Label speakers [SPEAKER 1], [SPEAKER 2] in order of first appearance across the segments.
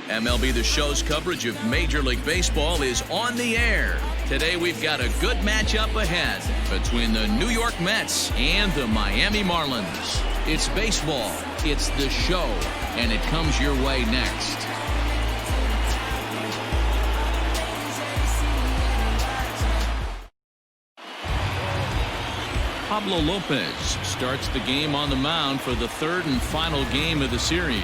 [SPEAKER 1] MLB The Show's coverage of Major League Baseball is on the air. Today we've got a good matchup ahead between the New York Mets and the Miami Marlins. It's baseball, it's The Show, and it comes your way next. Pablo Lopez starts the game on the mound for the third and final game of the series.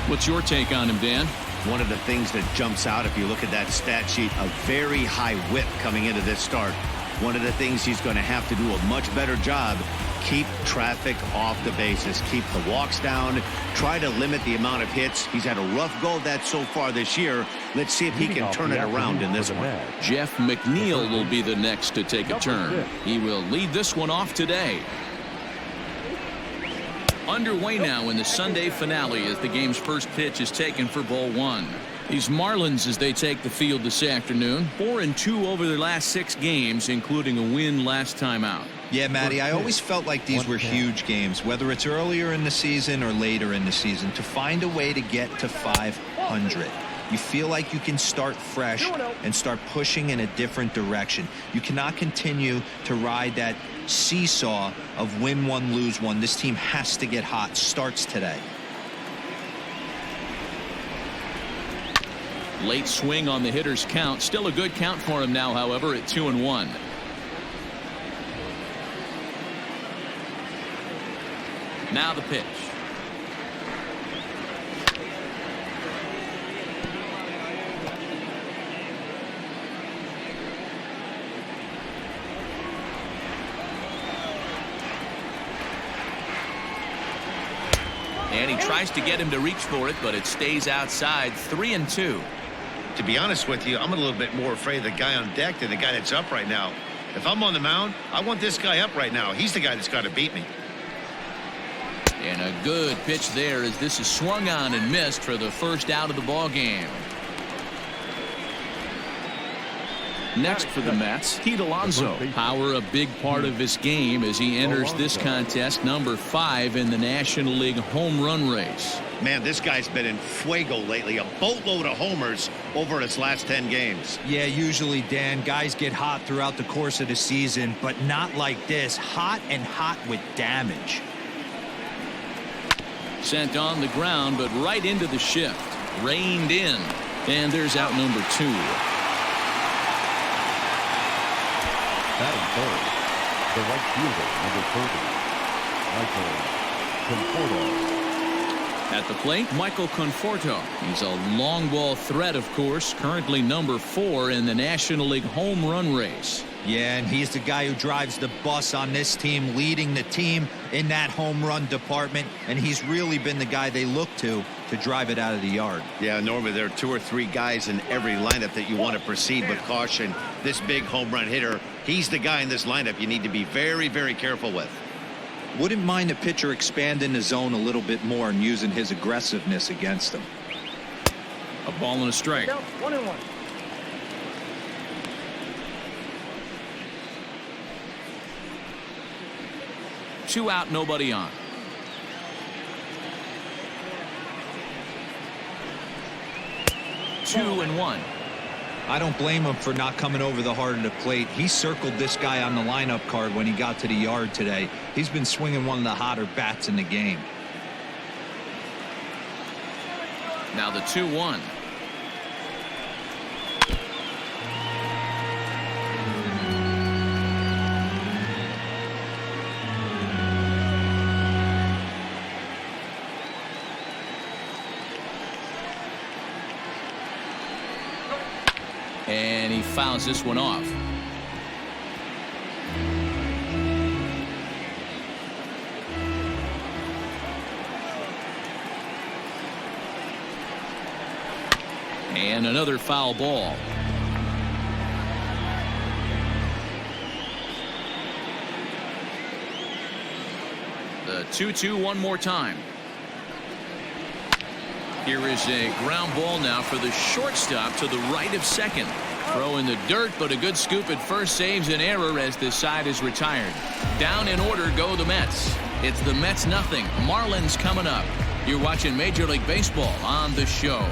[SPEAKER 1] What's your take on him, Dan?
[SPEAKER 2] One of the things that jumps out if you look at that stat sheet, a very high whip coming into this start. One of the things he's going to have to do a much better job, keep traffic off the bases, keep the walks down, try to limit the amount of hits. He's had a rough go of that so far this year. Let's see if he can turn it around in this one.
[SPEAKER 1] Jeff McNeil will be the next to take a turn. He will lead this one off today. Underway now in the Sunday finale as the game's first pitch is taken for ball one. These Marlins, as they take the field this afternoon, 4-2 over their last 6 games, including a win last time out.
[SPEAKER 3] Yeah, Matty, I always felt like these were huge games, whether it's earlier in the season or later in the season, to find a way to get to 500. You feel like you can start fresh and start pushing in a different direction. You cannot continue to ride that seesaw of win one, lose one. This team has to get hot. Starts today.
[SPEAKER 1] Late swing on the hitter's count. Still a good count for him now, however, at 2-1. Now the pitch. And he tries to get him to reach for it, but it stays outside. 3-2.
[SPEAKER 4] To be honest with you, I'm a little bit more afraid of the guy on deck than the guy that's up right now. If I'm on the mound, I want this guy up right now. He's the guy that's got to beat me.
[SPEAKER 1] And a good pitch there as this is swung on and missed for the first out of the ball game. Next for the Mets, Pete Alonso. Power a big part of his game as he enters this contest number 5 in the National League home run race.
[SPEAKER 2] Man, this guy's been in fuego lately. A boatload of homers over his last 10 games.
[SPEAKER 3] Yeah, usually, Dan, guys get hot throughout the course of the season, but not like this. Hot and hot with damage.
[SPEAKER 1] Sent on the ground, but right into the shift. Reined in. And there's out number 2.
[SPEAKER 5] Batting third, the right fielder, number 30, Michael Conforto.
[SPEAKER 1] At the plate, Michael Conforto. He's a long ball threat, of course, currently number 4 in the National League home run race.
[SPEAKER 3] Yeah, and he's the guy who drives the bus on this team, leading the team in that home run department, and he's really been the guy they look to drive it out of the yard.
[SPEAKER 2] Yeah, normally there are 2 or 3 guys in every lineup that you want to proceed with caution. This big home run hitter, he's the guy in this lineup you need to be very, very careful with.
[SPEAKER 3] Wouldn't mind a pitcher expanding the zone a little bit more and using his aggressiveness against him.
[SPEAKER 1] A ball and a strike.
[SPEAKER 6] 1-1.
[SPEAKER 1] Two out, nobody on. Two and 1.
[SPEAKER 3] I don't blame him for not coming over the heart of the plate. He circled this guy on the lineup card when he got to the yard today. He's been swinging one of the hotter bats in the game.
[SPEAKER 1] Now the 2-1. And he fouls this one off. And another foul ball. The 2-2 one more time. Here is a ground ball now for the shortstop to the right of second. Throw in the dirt, but a good scoop at first saves an error as this side is retired. Down in order go the Mets. It's the Mets nothing. Marlins coming up. You're watching Major League Baseball on The Show.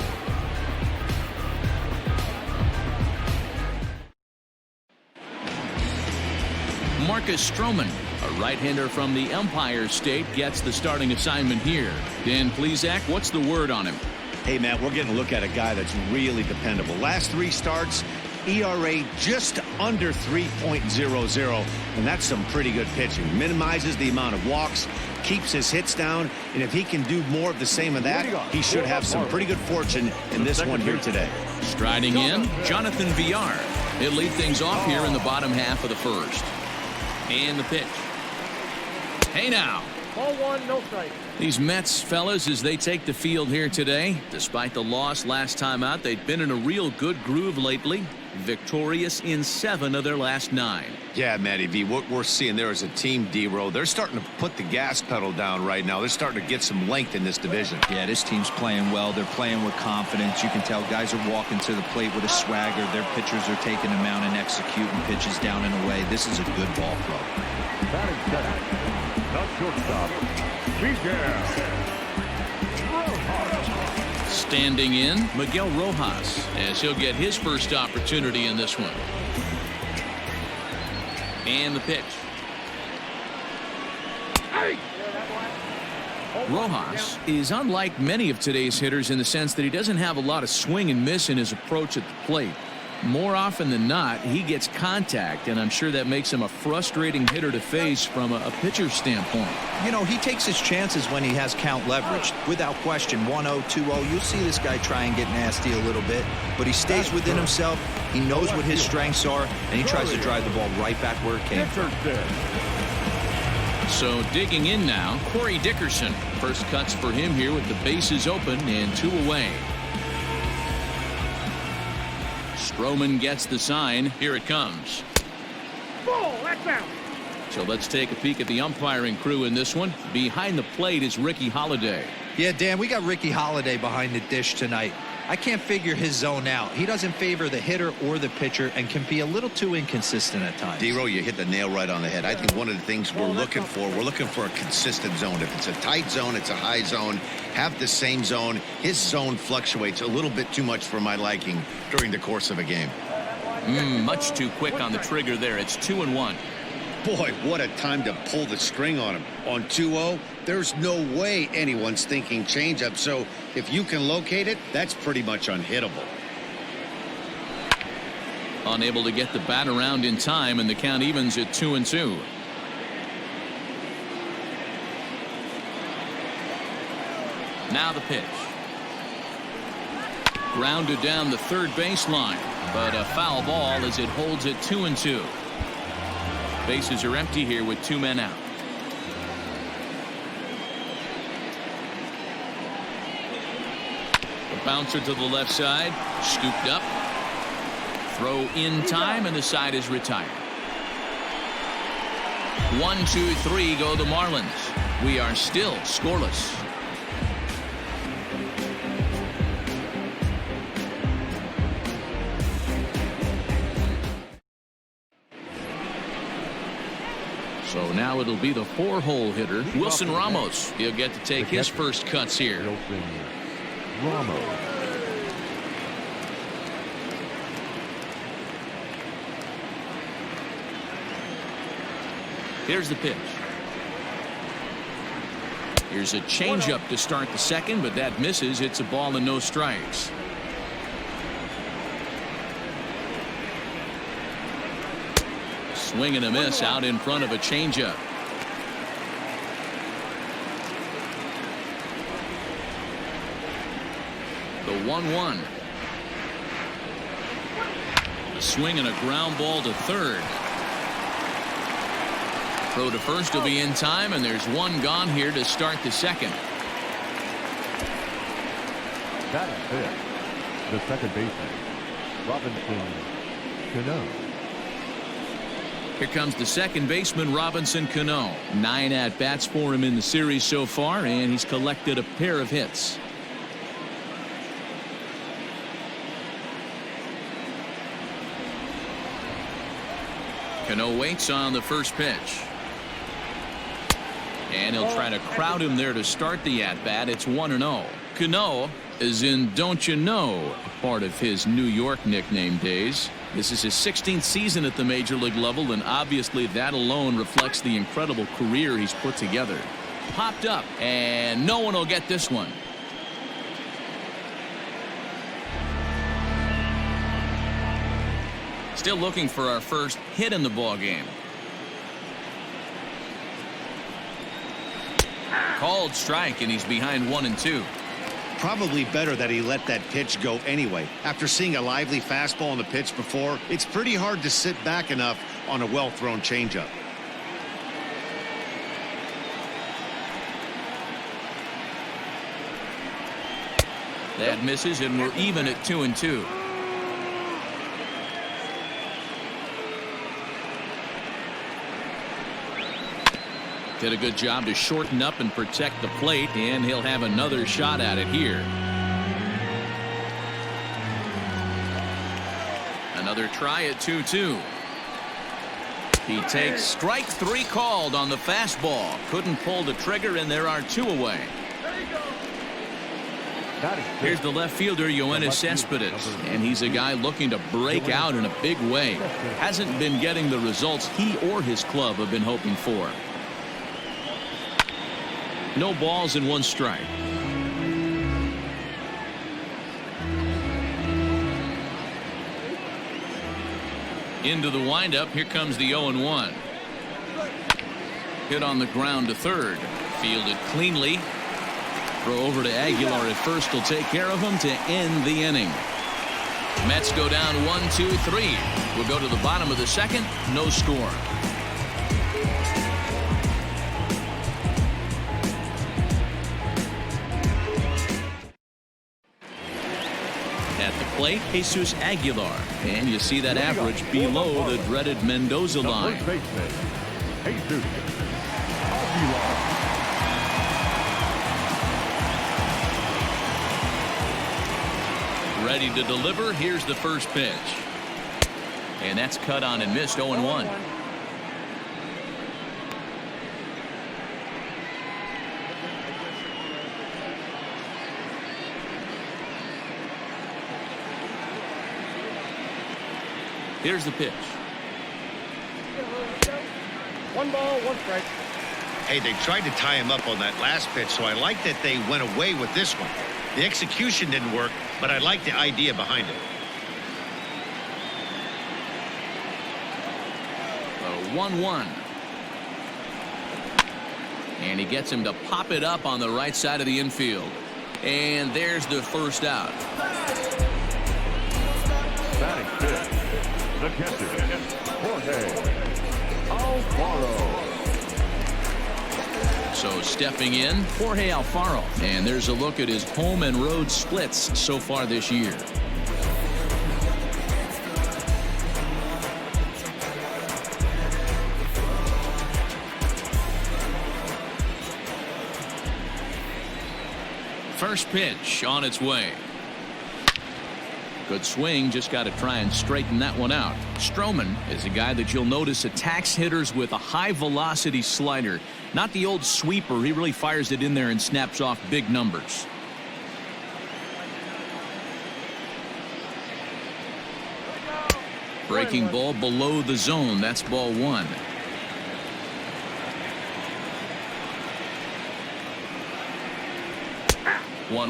[SPEAKER 1] Marcus Stroman, a right-hander from the Empire State, gets the starting assignment here. Dan Plesac, what's the word on him?
[SPEAKER 2] Hey, Matt, we're getting a look at a guy that's really dependable. Last 3 starts, ERA just under 3.00, and that's some pretty good pitching. Minimizes the amount of walks, keeps his hits down, and if he can do more of the same of that, he should have some pretty good fortune in this one here today.
[SPEAKER 1] Striding in, Jonathan Villar. He'll lead things off here in the bottom half of the first. And the pitch. Hey now.
[SPEAKER 6] Ball 1, no strike.
[SPEAKER 1] These Mets fellas, as they take the field here today, despite the loss last time out, they've been in a real good groove lately. Victorious in 7 of their last 9.
[SPEAKER 4] Yeah, Matty V, what we're seeing there is a team, D-Row. They're starting to put the gas pedal down right now. They're starting to get some length in this division.
[SPEAKER 3] Yeah, this team's playing well. They're playing with confidence. You can tell guys are walking to the plate with a swagger. Their pitchers are taking them out and executing pitches down and away. This is a good ball club.
[SPEAKER 5] Batting second, the shortstop, Miguel.
[SPEAKER 1] Standing in, Miguel Rojas, as he'll get his first opportunity in this one. And the pitch. Rojas is unlike many of today's hitters in the sense that he doesn't have a lot of swing and miss in his approach at the plate. More often than not, he gets contact, and I'm sure that makes him a frustrating hitter to face from a pitcher's standpoint.
[SPEAKER 3] You know, he takes his chances when he has count leverage. Without question, 1-0, 2-0, you'll see this guy try and get nasty a little bit, but he stays within himself. He knows what his strengths are, and he tries to drive the ball right back where it came from.
[SPEAKER 1] So digging in now, Corey Dickerson. First cuts for him here with the bases open and 2 away. Stroman gets the sign. Here it comes.
[SPEAKER 6] Ball, that's out.
[SPEAKER 1] So let's take a peek at the umpiring crew in this one. Behind the plate is Ricky Holiday.
[SPEAKER 3] Yeah, Dan, we got Ricky Holiday behind the dish tonight. I can't figure his zone out. He doesn't favor the hitter or the pitcher and can be a little too inconsistent at times.
[SPEAKER 4] D-Row, you hit the nail right on the head. I think one of the things we're looking for a consistent zone. If it's a tight zone, it's a high zone. Have the same zone. His zone fluctuates a little bit too much for my liking during the course of a game.
[SPEAKER 1] Much too quick on the trigger there. It's 2-1.
[SPEAKER 4] Boy, what a time to pull the string on him. On 2-0, there's no way anyone's thinking changeup. So if you can locate it, that's pretty much unhittable.
[SPEAKER 1] Unable to get the bat around in time, and the count evens at 2-2. Now the pitch. Grounded down the third baseline, but a foul ball as it holds at 2-2. Bases are empty here with 2 men out. The bouncer to the left side, scooped up. Throw in time, and the side is retired. 1, 2, 3 go the Marlins. We are still scoreless. So now it'll be the 4-hole hitter, Wilson Ramos. He'll get to take his first cuts here.
[SPEAKER 5] Wilson Ramos.
[SPEAKER 1] Here's the pitch. Here's a changeup to start the second, but that misses. It's a ball and no strikes. Swing and a miss out in front of a changeup. The 1-1. A swing and a ground ball to third. Throw to first will be in time, and there's one gone here to start the second.
[SPEAKER 5] That is it. The second baseman, Robinson Cano.
[SPEAKER 1] Here comes the second baseman, Robinson Cano. 9 at-bats for him in the series so far, and he's collected a pair of hits. Cano waits on the first pitch. And he'll try to crowd him there to start the at-bat. It's 1-0. Cano is in Don't You Know, part of his New York nickname days. This is his 16th season at the major league level, and obviously that alone reflects the incredible career he's put together. Popped up, and no one will get this one. Still looking for our first hit in the ball game. Called strike, and he's behind 1-2.
[SPEAKER 2] Probably better that he let that pitch go anyway. After seeing a lively fastball on the pitch before, it's pretty hard to sit back enough on a well-thrown changeup.
[SPEAKER 1] That misses, and we're even at 2-2. Did a good job to shorten up and protect the plate, and he'll have another shot at it here. Another try at 2-2. He takes strike 3 called on the fastball. Couldn't pull the trigger, and there are 2 away. Here's the left fielder, Yoenis Cespedes, and he's a guy looking to break out in a big way. Hasn't been getting the results he or his club have been hoping for. No balls and 1 strike. Into the windup. Here comes the 0-1. Hit on the ground to third. Fielded cleanly. Throw over to Aguilar at first will take care of him to end the inning. Mets go down 1-2-3. We'll go to the bottom of the second. No score. At the plate, Jesus Aguilar. And you see that average below the dreaded Mendoza line.
[SPEAKER 5] Jesus Aguilar.
[SPEAKER 1] Ready to deliver. Here's the first pitch. And that's cut on and missed. 0-1. Here's the pitch.
[SPEAKER 6] 1 ball, 1 strike.
[SPEAKER 4] Hey, they tried to tie him up on that last pitch, so I like that they went away with this one. The execution didn't work, but I like the idea behind it.
[SPEAKER 1] 1-1. And he gets him to pop it up on the right side of the infield. And there's the first out.
[SPEAKER 5] Batting fifth, the catcher, Jorge Alfaro.
[SPEAKER 1] So stepping in, Jorge Alfaro. And there's a look at his home and road splits so far this year. First pitch on its way. Good swing, just got to try and straighten that one out. Stroman is a guy that you'll notice attacks hitters with a high velocity slider. Not the old sweeper. He really fires it in there and snaps off big numbers. Breaking ball below the zone. That's ball 1.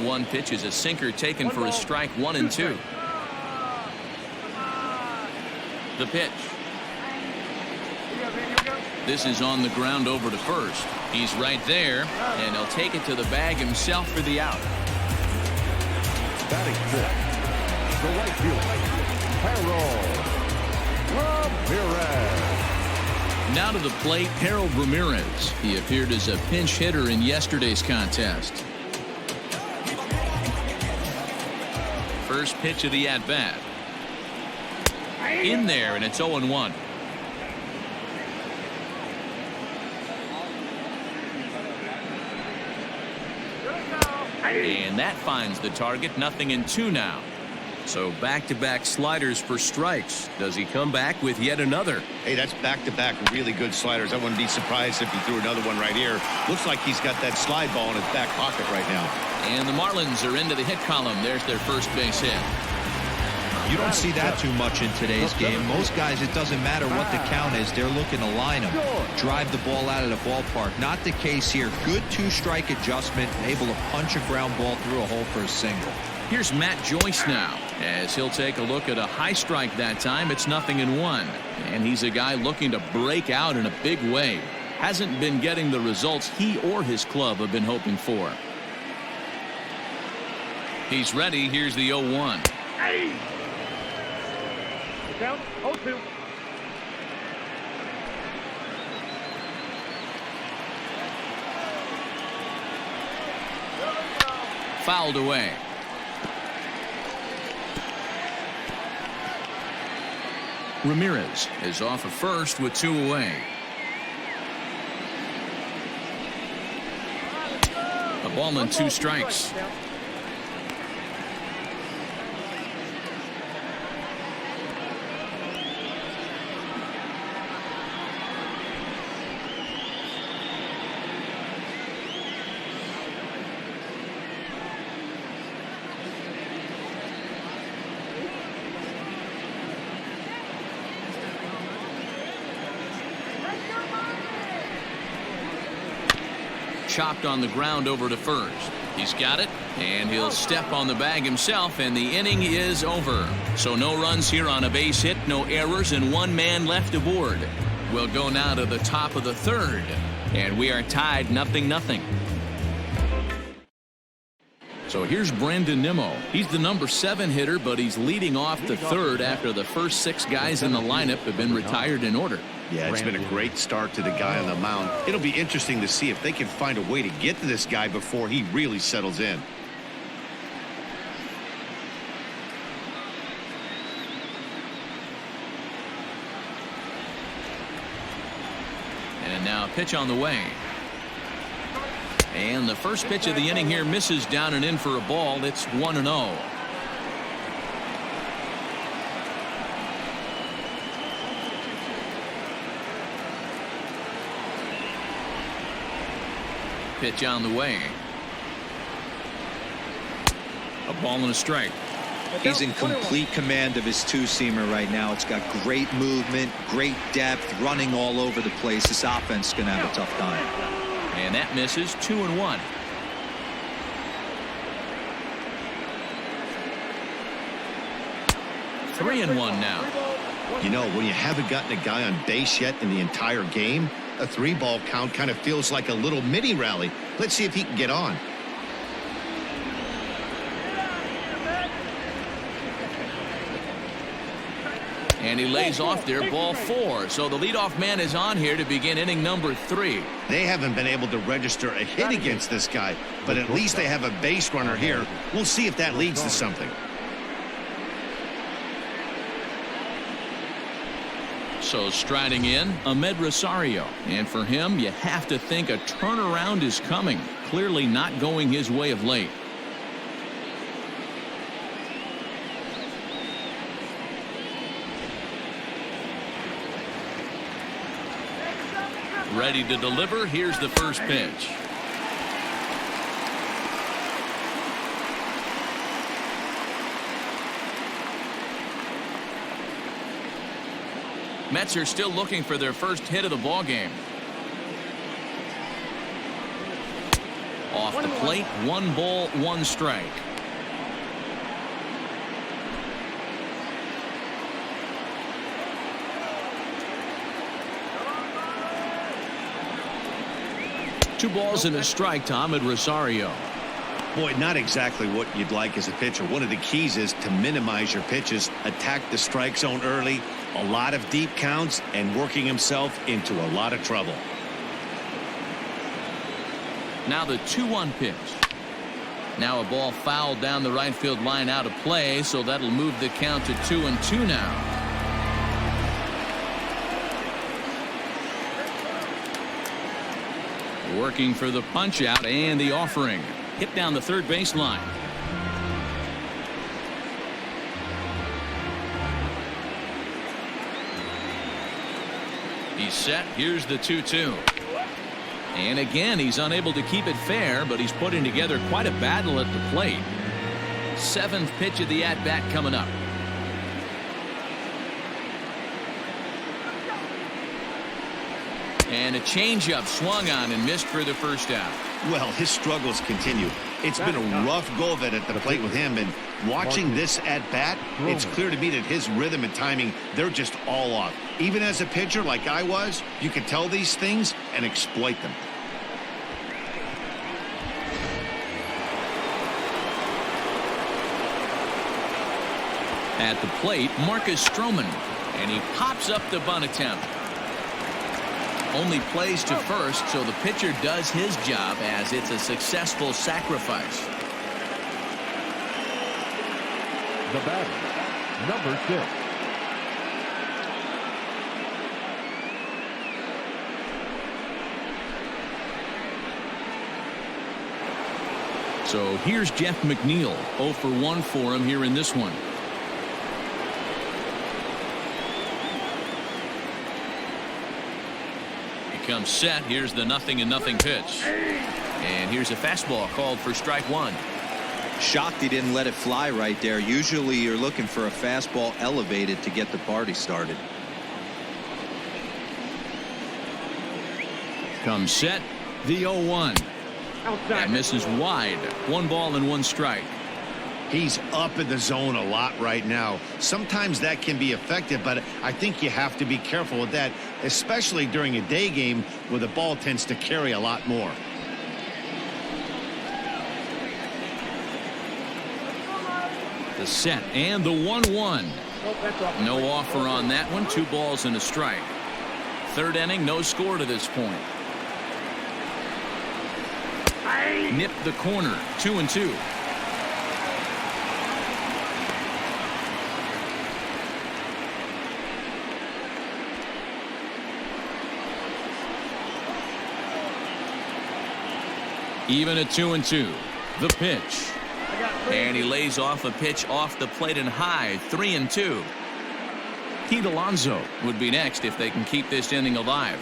[SPEAKER 1] One pitch is a sinker taken for a strike. 1-2. The pitch. This is on the ground over to first. He's right there, and he'll take it to the bag himself for the out.
[SPEAKER 5] Batting fifth, the right fielder, Harold Ramirez.
[SPEAKER 1] Now to the plate, Harold Ramirez. He appeared as a pinch hitter in yesterday's contest. First pitch of the at-bat. In there, and it's 0-1. And that finds the target. 0-2 now. So back-to-back sliders for strikes. Does he come back with yet another?
[SPEAKER 4] Hey, that's back-to-back really good sliders. I wouldn't be surprised if he threw another one right here. Looks like he's got that slide ball in his back pocket right now.
[SPEAKER 1] And the Marlins are into the hit column. There's their first base hit.
[SPEAKER 3] You don't see that too much in today's game. Most guys, it doesn't matter what the count is. They're looking to line them, drive the ball out of the ballpark. Not the case here. Good two-strike adjustment, able to punch a ground ball through a hole for a single.
[SPEAKER 1] Here's Matt Joyce now, as he'll take a look at a high strike that time. It's 0-1, and he's a guy looking to break out in a big way. Hasn't been getting the results he or his club have been hoping for. He's ready. Here's the 0-1.
[SPEAKER 6] Hey! Down 0-2.
[SPEAKER 1] Fouled away. Ramirez is off of first with 2 away. A ball and 2 strikes. Chopped on the ground over to first. He's got it, and he'll step on the bag himself, and the inning is over. So no runs here on a base hit, no errors, and 1 man left aboard. We'll go now to the top of the 3rd, and we are tied 0-0. So here's Brandon Nimmo. He's the number 7 hitter, but he's leading off the 3rd after the first 6 guys in the lineup have been retired in order.
[SPEAKER 4] Yeah, it's been a great start to the guy on the mound. It'll be interesting to see if they can find a way to get to this guy before he really settles in.
[SPEAKER 1] And now a pitch on the way. And the first pitch of the inning here misses down and in for a ball. It's 1-0. Pitch on the way. A ball and a strike.
[SPEAKER 3] He's in complete command of his two-seamer right now. It's got great movement, great depth, running all over the place. This offense is going to have a tough time.
[SPEAKER 1] And that misses. 2-1. Three and 1 now.
[SPEAKER 4] You know, when you haven't gotten a guy on base yet in the entire game, a 3-ball count kind of feels like a little mini rally. Let's see if he can get on.
[SPEAKER 1] And he lays off there, ball 4. So the leadoff man is on here to begin inning number 3.
[SPEAKER 4] They haven't been able to register a hit against this guy, but at least they have a base runner here. We'll see if that leads to something.
[SPEAKER 1] So striding in, Ahmed Rosario. And for him, you have to think a turnaround is coming. Clearly not going his way of late. Ready to deliver. Here's the first pitch. Mets are still looking for their first hit of the ball game. Off the plate, 1 ball, 1 strike. Two balls and a strike to Ahmed Rosario.
[SPEAKER 4] Boy, not exactly what you'd like as a pitcher. One of the keys is to minimize your pitches, attack the strike zone early, a lot of deep counts, and working himself into a lot of trouble.
[SPEAKER 1] Now the 2-1 pitch. Now a ball fouled down the right field line out of play, so that'll move the count to 2-2 now. Working for the punch out and the offering. Hit down the third baseline. He's set. Here's the 2-2. And again, he's unable to keep it fair, but he's putting together quite a battle at the plate. 7th pitch of the at-bat coming up. And a changeup swung on and missed for the first out.
[SPEAKER 2] Well, his struggles continue. It's been a rough go of it at the plate with him, and watching this at bat, it's clear to me that his rhythm and timing, they're just all off. Even as a pitcher like I was, you can tell these things and exploit them.
[SPEAKER 1] At the plate, Marcus Stroman, and he pops up the bunt attempt. Only plays to first, so the pitcher does his job as it's a successful sacrifice.
[SPEAKER 5] The batter, number 6.
[SPEAKER 1] So here's Jeff McNeil, 0 for 1 for him here in this one. Comes set. Here's the 0-0 pitch. And here's a fastball called for strike 1.
[SPEAKER 3] Shocked he didn't let it fly right there. Usually you're looking for a fastball elevated to get the party started.
[SPEAKER 1] Comes set. The 0-1. That misses wide. 1 ball and 1 strike.
[SPEAKER 2] He's up in the zone a lot right now. Sometimes that can be effective, but I think you have to be careful with that, especially during a day game where the ball tends to carry a lot more.
[SPEAKER 1] The set and the 1-1. No offer on that one. 2 balls and a strike. 3rd inning, no score to this point. Nipped the corner. 2-2. Even at 2-2. The pitch. And he lays off a pitch off the plate and high. 3-2. Pete Alonso would be next if they can keep this inning alive.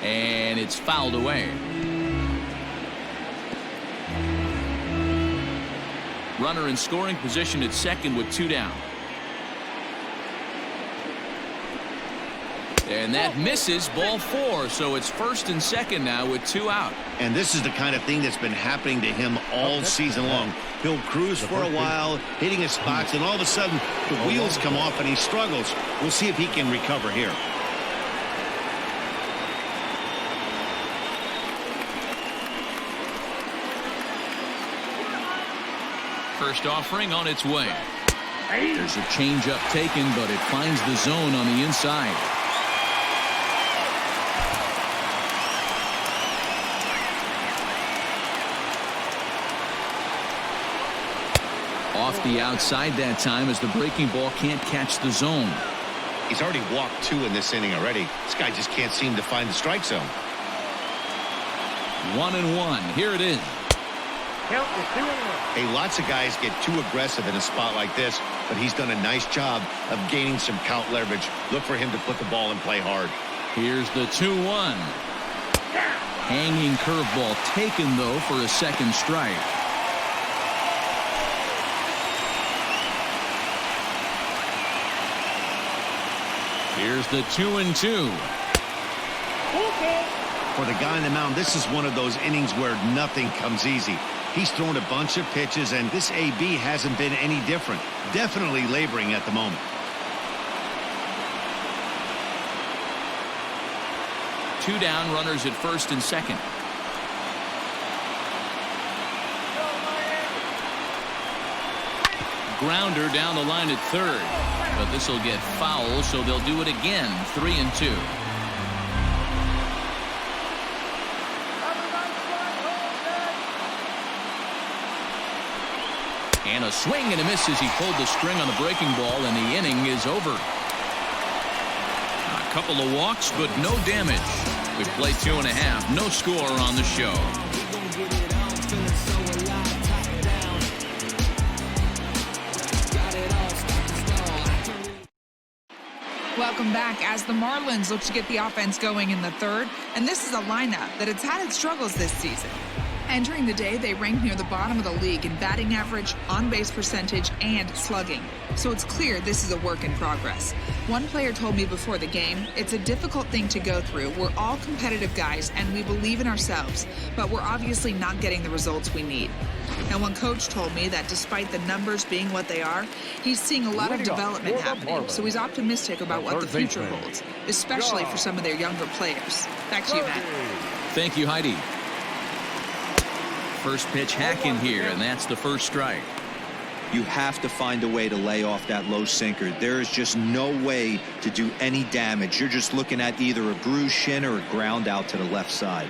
[SPEAKER 1] And it's fouled away. Runner in scoring position at second with 2 down. And that misses, ball 4, so it's 1st and 2nd now with 2 out.
[SPEAKER 2] And this is the kind of thing that's been happening to him all season long. He'll cruise for a while, hitting his spots, and all of a sudden the wheels come off and he struggles. We'll see if he can recover here.
[SPEAKER 1] First offering on its way. There's a changeup taken, but it finds the zone on the inside. Off the outside that time as the breaking ball can't catch the zone.
[SPEAKER 4] He's already walked 2 in this inning already. This guy just can't seem to find the strike zone.
[SPEAKER 1] 1-1. Here it is.
[SPEAKER 6] Count is 2-1.
[SPEAKER 4] Hey, lots of guys get too aggressive in a spot like this, but he's done a nice job of gaining some count leverage. Look for him to put the ball in play hard.
[SPEAKER 1] Here's the 2-1. Hanging curveball taken, though, for a 2nd strike. Here's the 2-2.
[SPEAKER 2] For the guy on the mound, this is one of those innings where nothing comes easy. He's thrown a bunch of pitches, and this AB hasn't been any different. Definitely laboring at the moment.
[SPEAKER 1] Two down, runners at 1st and 2nd. Grounder down the line at 3rd. But this will get foul, so they'll do it again. 3-2. And a swing and a miss as he pulled the string on the breaking ball, and the inning is over. A couple of walks, but no damage. We've played 2.5. No score on the show.
[SPEAKER 7] Welcome back as the Marlins look to get the offense going in the 3rd. And this is a lineup that has had its struggles this season. Entering the day, they ranked near the bottom of the league in batting average, on-base percentage, and slugging. So it's clear this is a work in progress. One player told me before the game, it's a difficult thing to go through. We're all competitive guys, and we believe in ourselves, but we're obviously not getting the results we need. And one coach told me that despite the numbers being what they are, he's seeing a lot of development happening, so he's optimistic about what the future holds, especially for some of their younger players. Back to you, Matt.
[SPEAKER 1] Thank you, Heidi. First pitch hacking here, and that's the first strike.
[SPEAKER 3] You have to find a way to lay off that low sinker. There is just no way to do any damage. You're just looking at either a bruised shin or a ground out to the left side.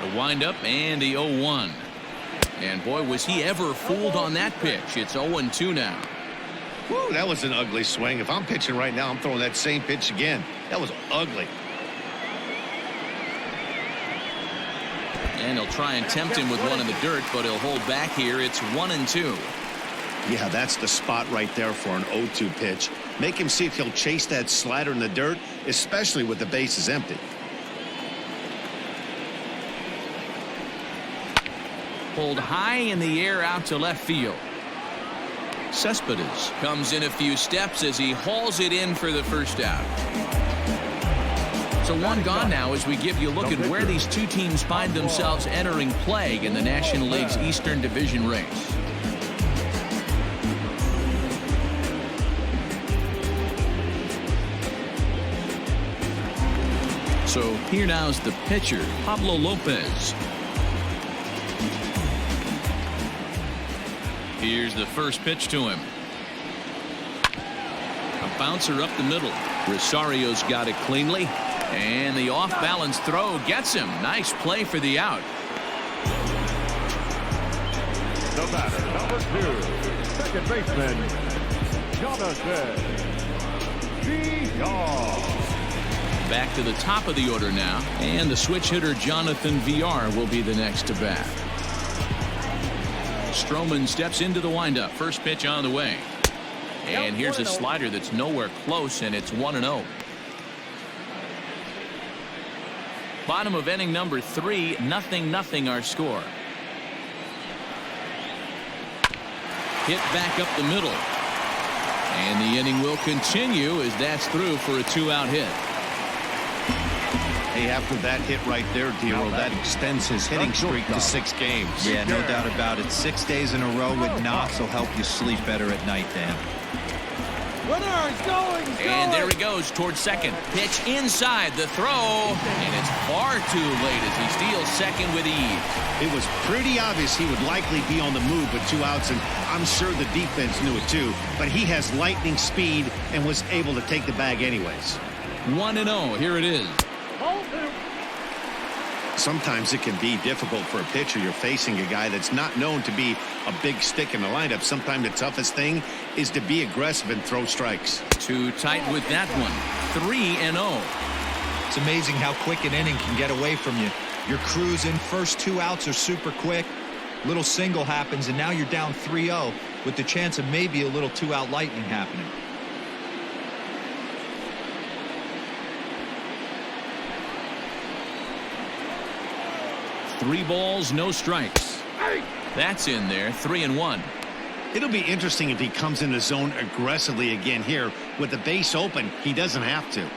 [SPEAKER 1] A windup and the 0-1. And boy, was he ever fooled on that pitch. It's 0-2 now.
[SPEAKER 4] Woo, that was an ugly swing. If I'm pitching right now, I'm throwing that same pitch again. That was ugly.
[SPEAKER 1] And he'll try and tempt him with one in the dirt, but he'll hold back here. It's 1-2.
[SPEAKER 4] Yeah, that's the spot right there for an 0-2 pitch. Make him see if he'll chase that slider in the dirt, especially with the bases empty.
[SPEAKER 1] Pulled high in the air out to left field. Cespedes comes in a few steps as he hauls it in for the first out. So one gone now as we give you a look at where these two teams find themselves entering play in the National League's Eastern Division race. So here now is the pitcher, Pablo Lopez. Here's the first pitch to him. A bouncer up the middle. Rosario's got it cleanly. And the off-balance throw gets him. Nice play for the out.
[SPEAKER 5] The batter, number 2, second baseman, Jonathan VR.
[SPEAKER 1] Back to the top of the order now. And the switch hitter, Jonathan VR, will be the next to bat. Stroman steps into the windup. First pitch on the way. And here's a slider that's nowhere close, and it's 1-0. Bottom of inning number 3, 0-0 our score. Hit back up the middle. And the inning will continue as that's through for a 2-out hit.
[SPEAKER 2] Hey, after that hit right there, Dero, that extends his hitting streak to 6 games.
[SPEAKER 3] Yeah, no doubt about it. 6 days in a row with knocks will help you sleep better at night, Dan.
[SPEAKER 1] And there he goes towards second. Pitch inside the throw. And it's far too late as he steals second with ease.
[SPEAKER 4] It was pretty obvious he would likely be on the move with 2 outs, and I'm sure the defense knew it too. But he has lightning speed and was able to take the bag anyways.
[SPEAKER 1] 1-0. Here it is.
[SPEAKER 4] Sometimes it can be difficult for a pitcher. You're facing a guy that's not known to be a big stick in the lineup. Sometimes the toughest thing is to be aggressive and throw strikes.
[SPEAKER 1] Too tight with that one. 3-0.
[SPEAKER 3] It's amazing how quick an inning can get away from you. You're cruising. First 2 outs are super quick. Little single happens, and now you're down 3-0 with the chance of maybe a little 2-out lightning happening.
[SPEAKER 1] Three balls, no strikes. That's in there. 3-1.
[SPEAKER 4] It'll be interesting if he comes in the zone aggressively again here. With the base open, he doesn't have to.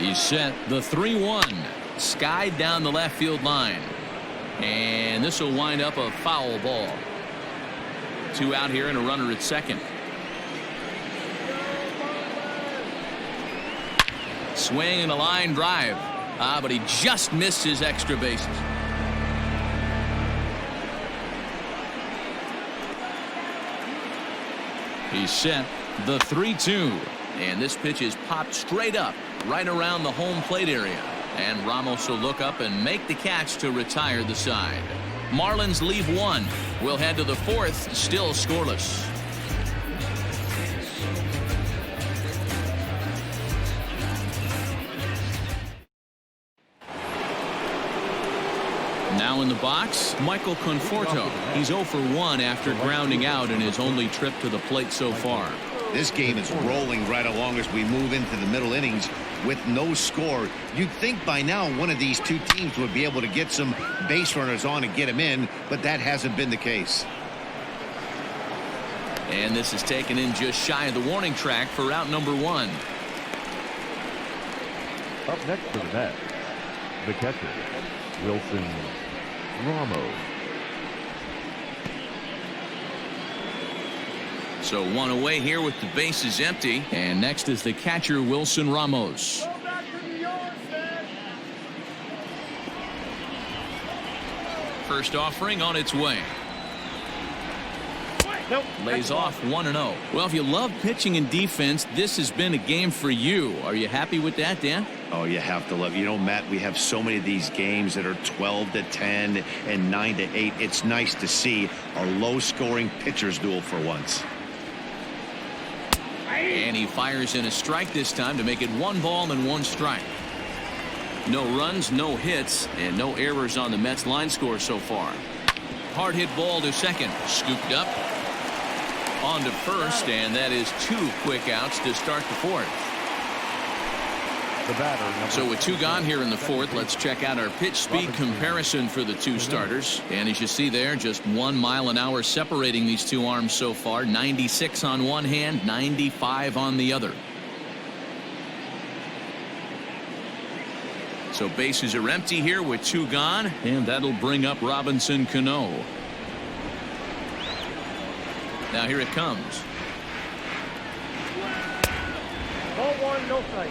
[SPEAKER 1] He's set. The 3-1. Skied down the left field line. And this will wind up a foul ball. 2 out here and a runner at second. Swing and a line drive. But he just missed his extra bases. He's set. The 3-2. And this pitch is popped straight up right around the home plate area. And Ramos will look up and make the catch to retire the side. Marlins leave 1. We'll head to the 4th, still scoreless. Now in the box, Michael Conforto. He's 0 for 1 after grounding out in his only trip to the plate so far.
[SPEAKER 4] This game is rolling right along as we move into the middle innings with no score. You'd think by now one of these two teams would be able to get some base runners on and get them in, but that hasn't been the case.
[SPEAKER 1] And this is taken in just shy of the warning track for out number 1.
[SPEAKER 5] Up next for the Mets, the catcher, Wilson Ramos.
[SPEAKER 1] So 1 away here with the bases empty. And next is the catcher, Wilson Ramos. First offering on its way. Lays off 1-0. Well, if you love pitching and defense, this has been a game for you. Are you happy with that, Dan?
[SPEAKER 2] Oh, you have to love. You know, Matt, we have so many of these games that are 12-10 and 9-8. It's nice to see a low-scoring pitcher's duel for once.
[SPEAKER 1] And he fires in a strike this time to make it 1 ball and 1 strike. No runs, no hits, and no errors on the Mets line score so far. Hard hit ball to second. Scooped up. On to first, and that is 2 quick outs to start the 4th.
[SPEAKER 5] The batter,
[SPEAKER 1] so with 2 gone here in the 4th, let's check out our pitch speed comparison for the 2 starters. And as you see there, just 1 mile an hour separating these 2 arms so far. 96 on one hand, 95 on the other. So bases are empty here with 2 gone, and that'll bring up Robinson Cano. Now here it comes.
[SPEAKER 6] Ball 1, no strike.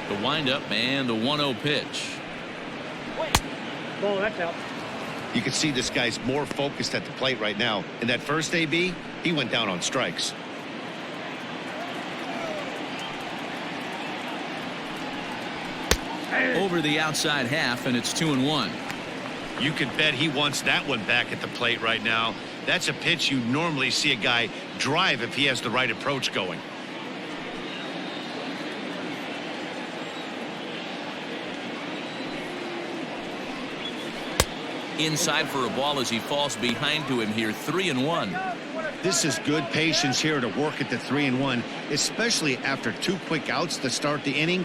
[SPEAKER 1] The windup and the 1-0 pitch.
[SPEAKER 6] Ball, that's out.
[SPEAKER 4] You can see this guy's more focused at the plate right now. In that first AB, he went down on strikes.
[SPEAKER 1] Over the outside half, and it's 2-1.
[SPEAKER 4] You could bet he wants that one back at the plate right now. That's a pitch you normally see a guy drive if he has the right approach going.
[SPEAKER 1] Inside for a ball as he falls behind to him here. 3-1.
[SPEAKER 2] This is good patience here to work at the 3-1, especially after 2 quick outs to start the inning.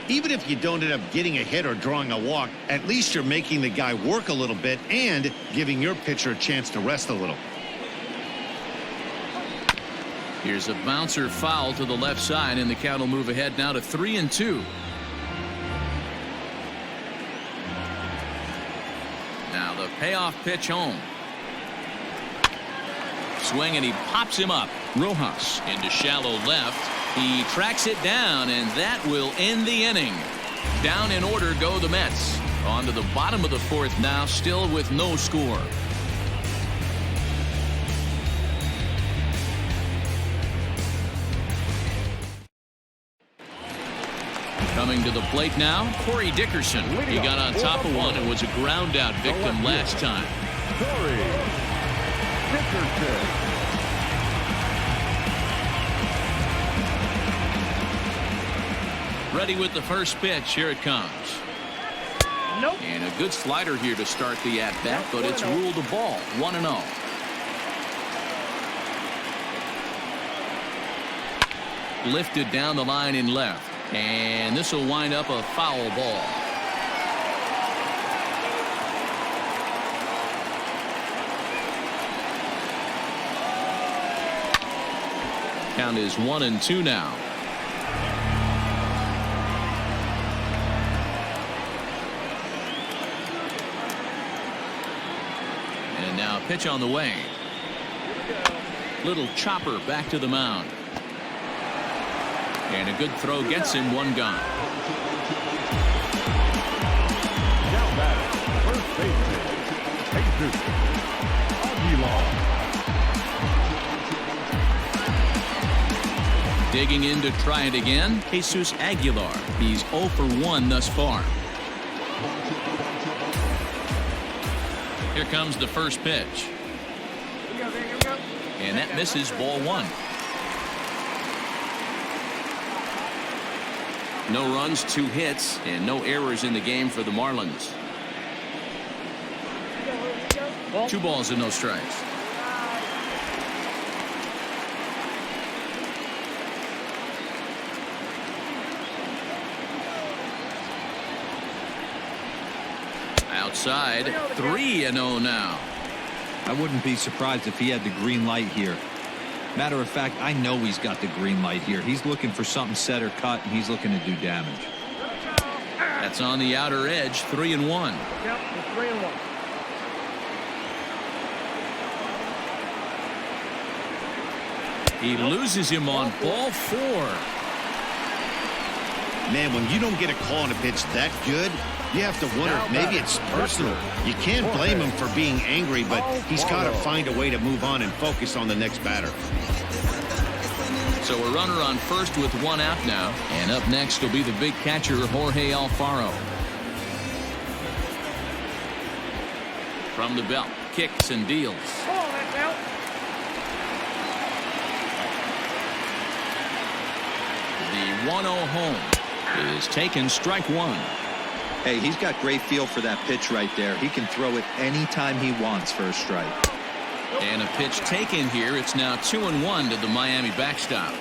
[SPEAKER 2] Even if you don't end up getting a hit or drawing a walk, at least you're making the guy work a little bit and giving your pitcher a chance to rest a little.
[SPEAKER 1] Here's a bouncer foul to the left side, and the count will move ahead now to 3-2. Now the payoff pitch home. Swing, and he pops him up. Rojas into shallow left. He tracks it down, and that will end the inning. Down in order go the Mets. On to the bottom of the 4th now, still with no score. Coming to the plate now, Corey Dickerson. He got on top of one and was a ground out victim last time.
[SPEAKER 5] Corey Dickerson.
[SPEAKER 1] Ready with the first pitch. Here it comes.
[SPEAKER 6] Nope.
[SPEAKER 1] And a good slider here to start the at-bat, but it's ruled a ball. 1-0. Lifted down the line in left. And this will wind up a foul ball. Count is 1-2 now. And now a pitch on the way. Little chopper back to the mound. And a good throw gets him 1 gone.
[SPEAKER 5] Now batter, first baseman, Jesus Aguilar.
[SPEAKER 1] Digging in to try it again, Jesus Aguilar. He's 0 for 1 thus far. Here comes the first pitch. And that misses, ball 1. No runs, 2 hits, and no errors in the game for the Marlins. 2 balls and no strikes. Outside, 3-0 now.
[SPEAKER 3] I wouldn't be surprised if he had the green light here. Matter of fact, I know he's got the green light here. He's looking for something set or cut, and he's looking to do damage.
[SPEAKER 1] That's on the outer edge, 3-1.
[SPEAKER 6] Yep, it's 3-1.
[SPEAKER 1] He loses him on ball 4.
[SPEAKER 4] Man, when you don't get a call on a pitch that good, you have to wonder if maybe it's personal. You can't blame him for being angry, but he's got to find a way to move on and focus on the next batter.
[SPEAKER 1] So a runner on first with 1 out now. And up next will be the big catcher, Jorge Alfaro. From the belt, kicks and deals.
[SPEAKER 6] Come on, that's out.
[SPEAKER 1] The 1-0 home is taken, strike 1.
[SPEAKER 3] Hey, he's got great feel for that pitch right there. He can throw it anytime he wants for a strike.
[SPEAKER 1] And a pitch taken here. It's now 2-1 to the Miami backstop.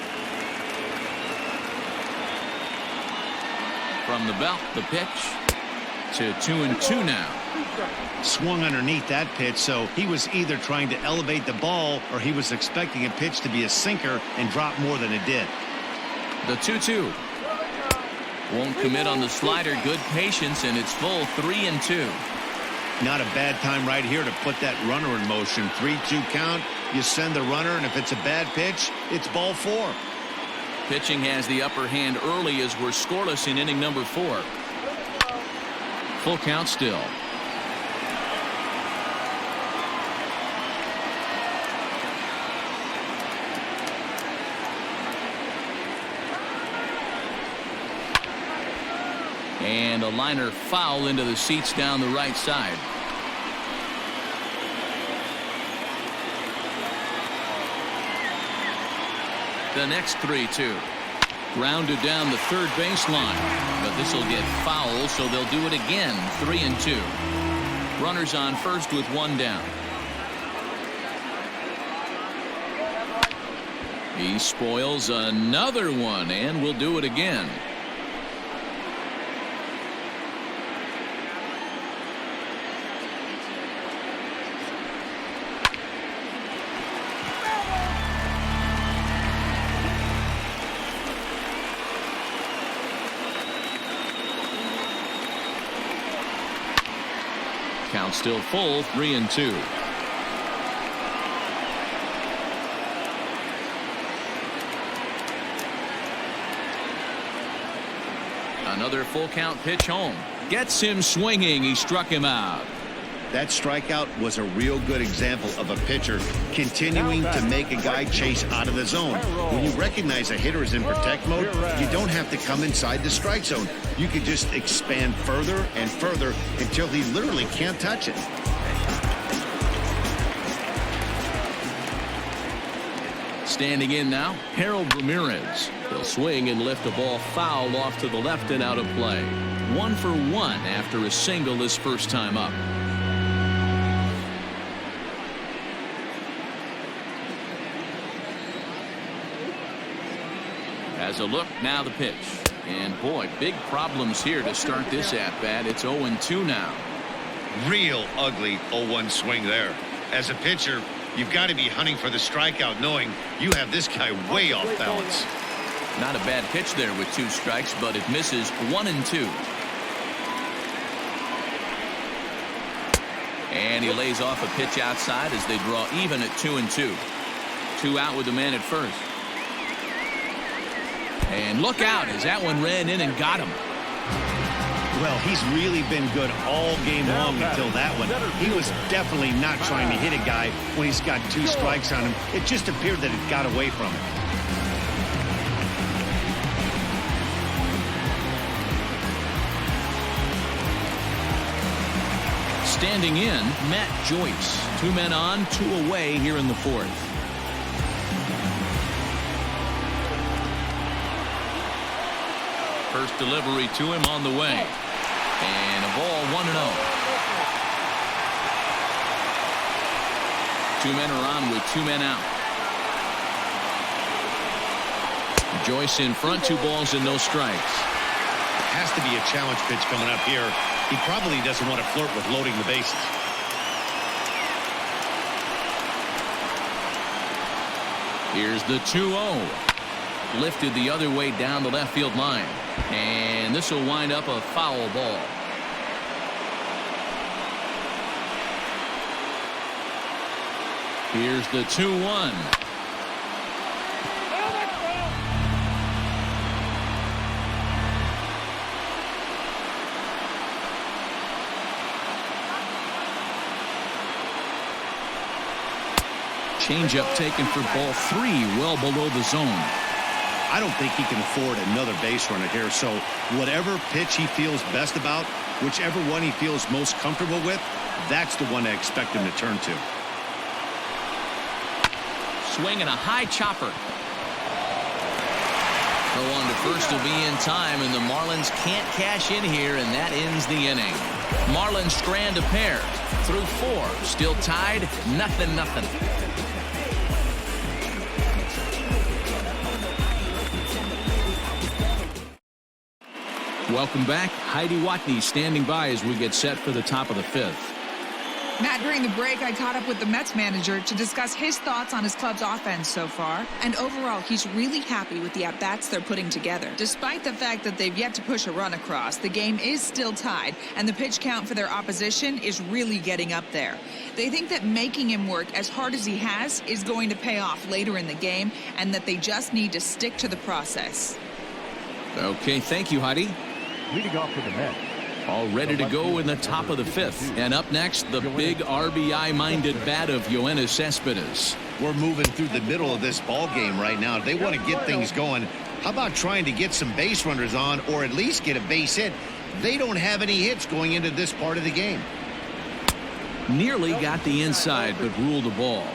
[SPEAKER 1] From the belt, the pitch to 2-2 now.
[SPEAKER 4] Swung underneath that pitch, so he was either trying to elevate the ball or he was expecting a pitch to be a sinker and drop more than it did.
[SPEAKER 1] The 2-2. Won't commit on the slider. Good patience, and it's full, 3-2.
[SPEAKER 4] Not a bad time right here to put that runner in motion. 3-2 count. You send the runner, and if it's a bad pitch, it's ball 4.
[SPEAKER 1] Pitching has the upper hand early as we're scoreless in inning number 4. Full count still. And a liner foul into the seats down the right side. The next 3-2. Grounded down the third baseline. But this will get foul, so they'll do it again. 3-2. Runners on first with 1 down. He spoils another one, and will do it again. Count still full, 3-2. Another full count pitch home. Gets him swinging. He struck him out.
[SPEAKER 4] That strikeout was a real good example of a pitcher continuing to make a guy chase out of the zone. When you recognize a hitter is in protect mode, you don't have to come inside the strike zone. You can just expand further and further until he literally can't touch it.
[SPEAKER 1] Standing in now, Harold Ramirez. He'll swing and lift a ball foul off to the left and out of play. 1 for 1 after a single his first time up. As a look, now the pitch. And boy, big problems here to start this at-bat. It's 0-2 now.
[SPEAKER 4] Real ugly 0-1 swing there. As a pitcher, you've got to be hunting for the strikeout, knowing you have this guy way off balance.
[SPEAKER 1] Not a bad pitch there with 2 strikes, but it misses 1-2. And he lays off a pitch outside as they draw even at 2-2. 2 out with the man at first. And look out as that one ran in and got him.
[SPEAKER 4] Well, he's really been good all game long until that one. He was definitely not trying to hit a guy when he's got 2 strikes on him. It just appeared that it got away from him.
[SPEAKER 1] Standing in, Matt Joyce. 2 men on, 2 away here in the 4th. First delivery to him on the way. And a ball, 1-0. Two men are on with 2 men out. Joyce in front, 2 balls and no strikes.
[SPEAKER 4] Has to be a challenge pitch coming up here. He probably doesn't want to flirt with loading the bases.
[SPEAKER 1] Here's the 2-0. Lifted the other way down the left field line. And this will wind up a foul ball. Here's the 2-1. Changeup taken for ball 3, well below the zone.
[SPEAKER 2] I don't think he can afford another base runner here, so whatever pitch he feels best about, whichever one he feels most comfortable with, that's the one I expect him to turn to.
[SPEAKER 1] Swing and a high chopper. Throw on to first will be in time, and the Marlins can't cash in here, and that ends the inning. Marlins strand a pair through 4, still tied, 0-0. Welcome back. Heidi Watney standing by as we get set for the top of the 5th.
[SPEAKER 7] Matt, during the break, I caught up with the Mets manager to discuss his thoughts on his club's offense so far. And overall, he's really happy with the at-bats they're putting together. Despite the fact that they've yet to push a run across, the game is still tied, and the pitch count for their opposition is really getting up there. They think that making him work as hard as he has is going to pay off later in the game, and that they just need to stick to the process.
[SPEAKER 1] Okay, thank you, Heidi.
[SPEAKER 5] Leading off for the Mets.
[SPEAKER 1] All ready to go in the top of the 5th. And up next, the big RBI-minded bat of Yoenis Cespedes.
[SPEAKER 4] We're moving through the middle of this ball game right now. They want to get things going. How about trying to get some base runners on, or at least get a base hit? They don't have any hits going into this part of the game.
[SPEAKER 1] Nearly got the inside, but ruled the ball.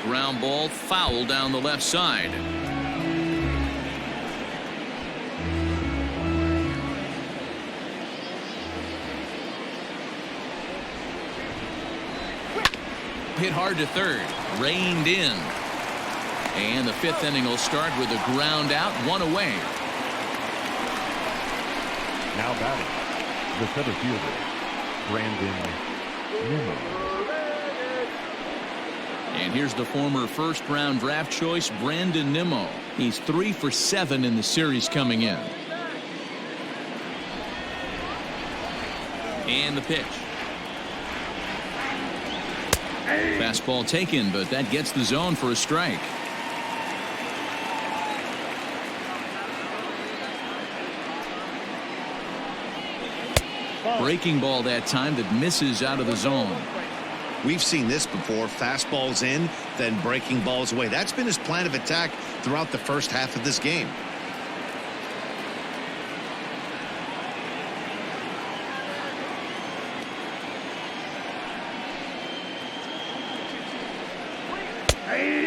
[SPEAKER 1] Ground ball, foul down the left side. Hit hard to third, reined in. And the 5th inning will start with a ground out, 1 away.
[SPEAKER 5] Now batting, the center fielder, Brandon Nimmo.
[SPEAKER 1] And here's the former first-round draft choice, Brandon Nimmo. He's 3 for 7 in the series coming in. And the pitch. Fastball taken, but that gets the zone for a strike. Breaking ball that time that misses out of the zone.
[SPEAKER 2] We've seen this before. Fastballs in, then breaking balls away. That's been his plan of attack throughout the first half of this game.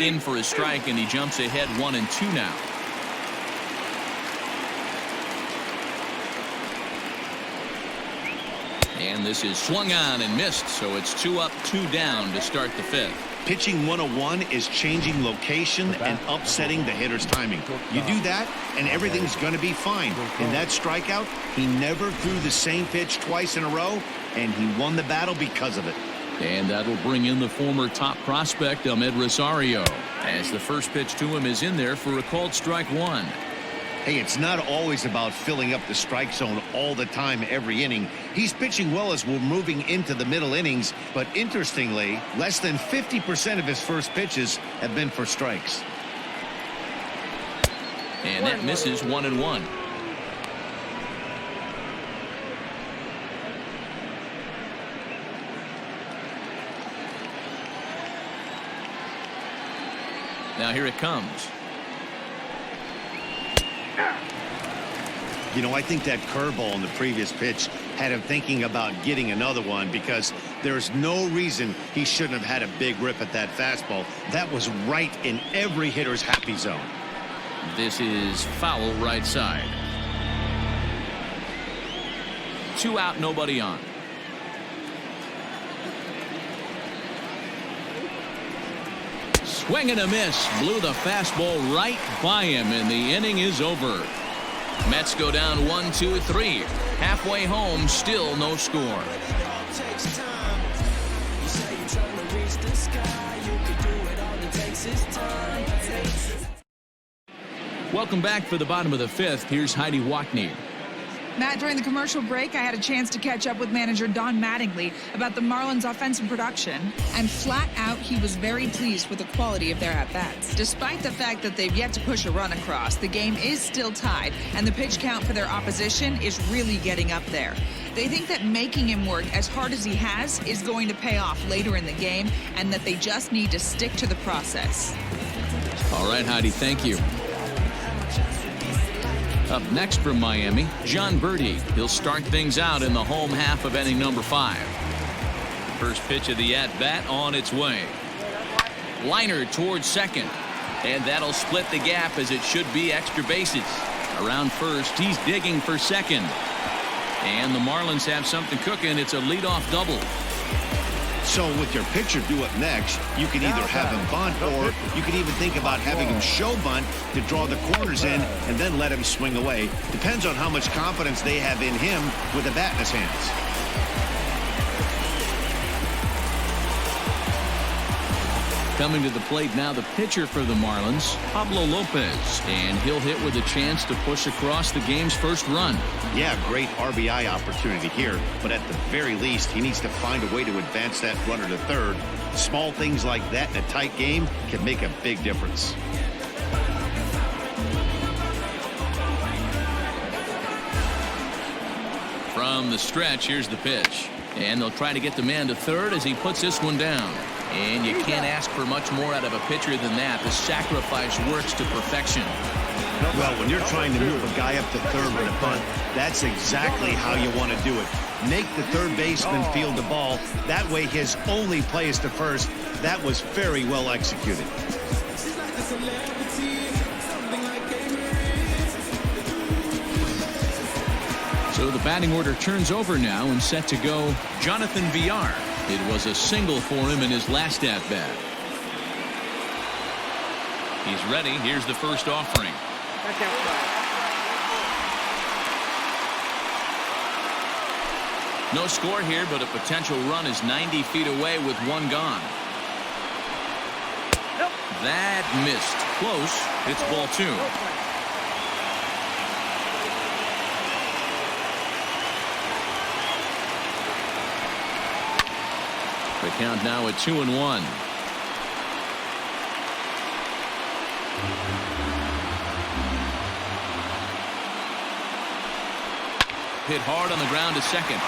[SPEAKER 1] In for a strike, and he jumps ahead 1-2 now. And this is swung on and missed, so it's 2 up, 2 down to start the 5th.
[SPEAKER 2] Pitching 101 is changing location and upsetting the hitter's timing. You do that, and everything's going to be fine. In that strikeout, he never threw the same pitch twice in a row, and he won the battle because of it.
[SPEAKER 1] And that'll bring in the former top prospect, Ahmed Rosario, as the first pitch to him is in there for a called strike 1.
[SPEAKER 4] Hey, it's not always about filling up the strike zone all the time every inning. He's pitching well as we're moving into the middle innings, but interestingly, less than 50% of his first pitches have been for strikes.
[SPEAKER 1] And that misses 1-1. Now here it comes.
[SPEAKER 2] You know, I think that curveball in the previous pitch had him thinking about getting another one, because there's no reason he shouldn't have had a big rip at that fastball. That was right in every hitter's happy zone.
[SPEAKER 1] This is foul right side. 2 out, nobody on. Swing and a miss. Blew the fastball right by him, and the inning is over. Mets go down 1-2-3. Halfway home, still no score. Welcome back for the bottom of the 5th. Here's Heidi Wackney.
[SPEAKER 7] Matt, during the commercial break, I had a chance to catch up with manager Don Mattingly about the Marlins' offensive production, and flat out, he was very pleased with the quality of their at-bats. Despite the fact that they've yet to push a run across, the game is still tied, and the pitch count for their opposition is really getting up there. They think that making him work as hard as he has is going to pay off later in the game, and that they just need to stick to the process.
[SPEAKER 1] All right, Heidi, thank you. Up next from Miami, John Birdie. He'll start things out in the home half of inning number 5. First pitch of the at-bat on its way. Liner towards second. And that'll split the gap, as it should be extra bases. Around first, he's digging for second. And the Marlins have something cooking. It's a leadoff double.
[SPEAKER 2] So with your pitcher due up next, you can either have him bunt, or you could even think about having him show bunt to draw the corners in and then let him swing away. Depends on how much confidence they have in him with the bat in his hands.
[SPEAKER 1] Coming to the plate now, the pitcher for the Marlins, Pablo Lopez, and he'll hit with a chance to push across the game's first run.
[SPEAKER 2] Yeah, great RBI opportunity here, but at the very least, he needs to find a way to advance that runner to third. Small things like that in a tight game can make a big difference.
[SPEAKER 1] From the stretch, here's the pitch. And they'll try to get the man to third as he puts this one down. And you can't ask for much more out of a pitcher than that. The sacrifice works to perfection.
[SPEAKER 2] Well, when you're trying to move a guy up to third with a bunt, that's exactly how you want to do it. Make the third baseman field the ball. That way his only play is to first. That was very well executed.
[SPEAKER 1] So the batting order turns over now, and set to go Jonathan Villar. It was a single for him in his last at-bat. He's ready. Here's the first offering. No score here, but a potential run is 90 feet away with one gone. That missed. Close. It's ball 2. The count now at 2-1. Hit hard on the ground to second.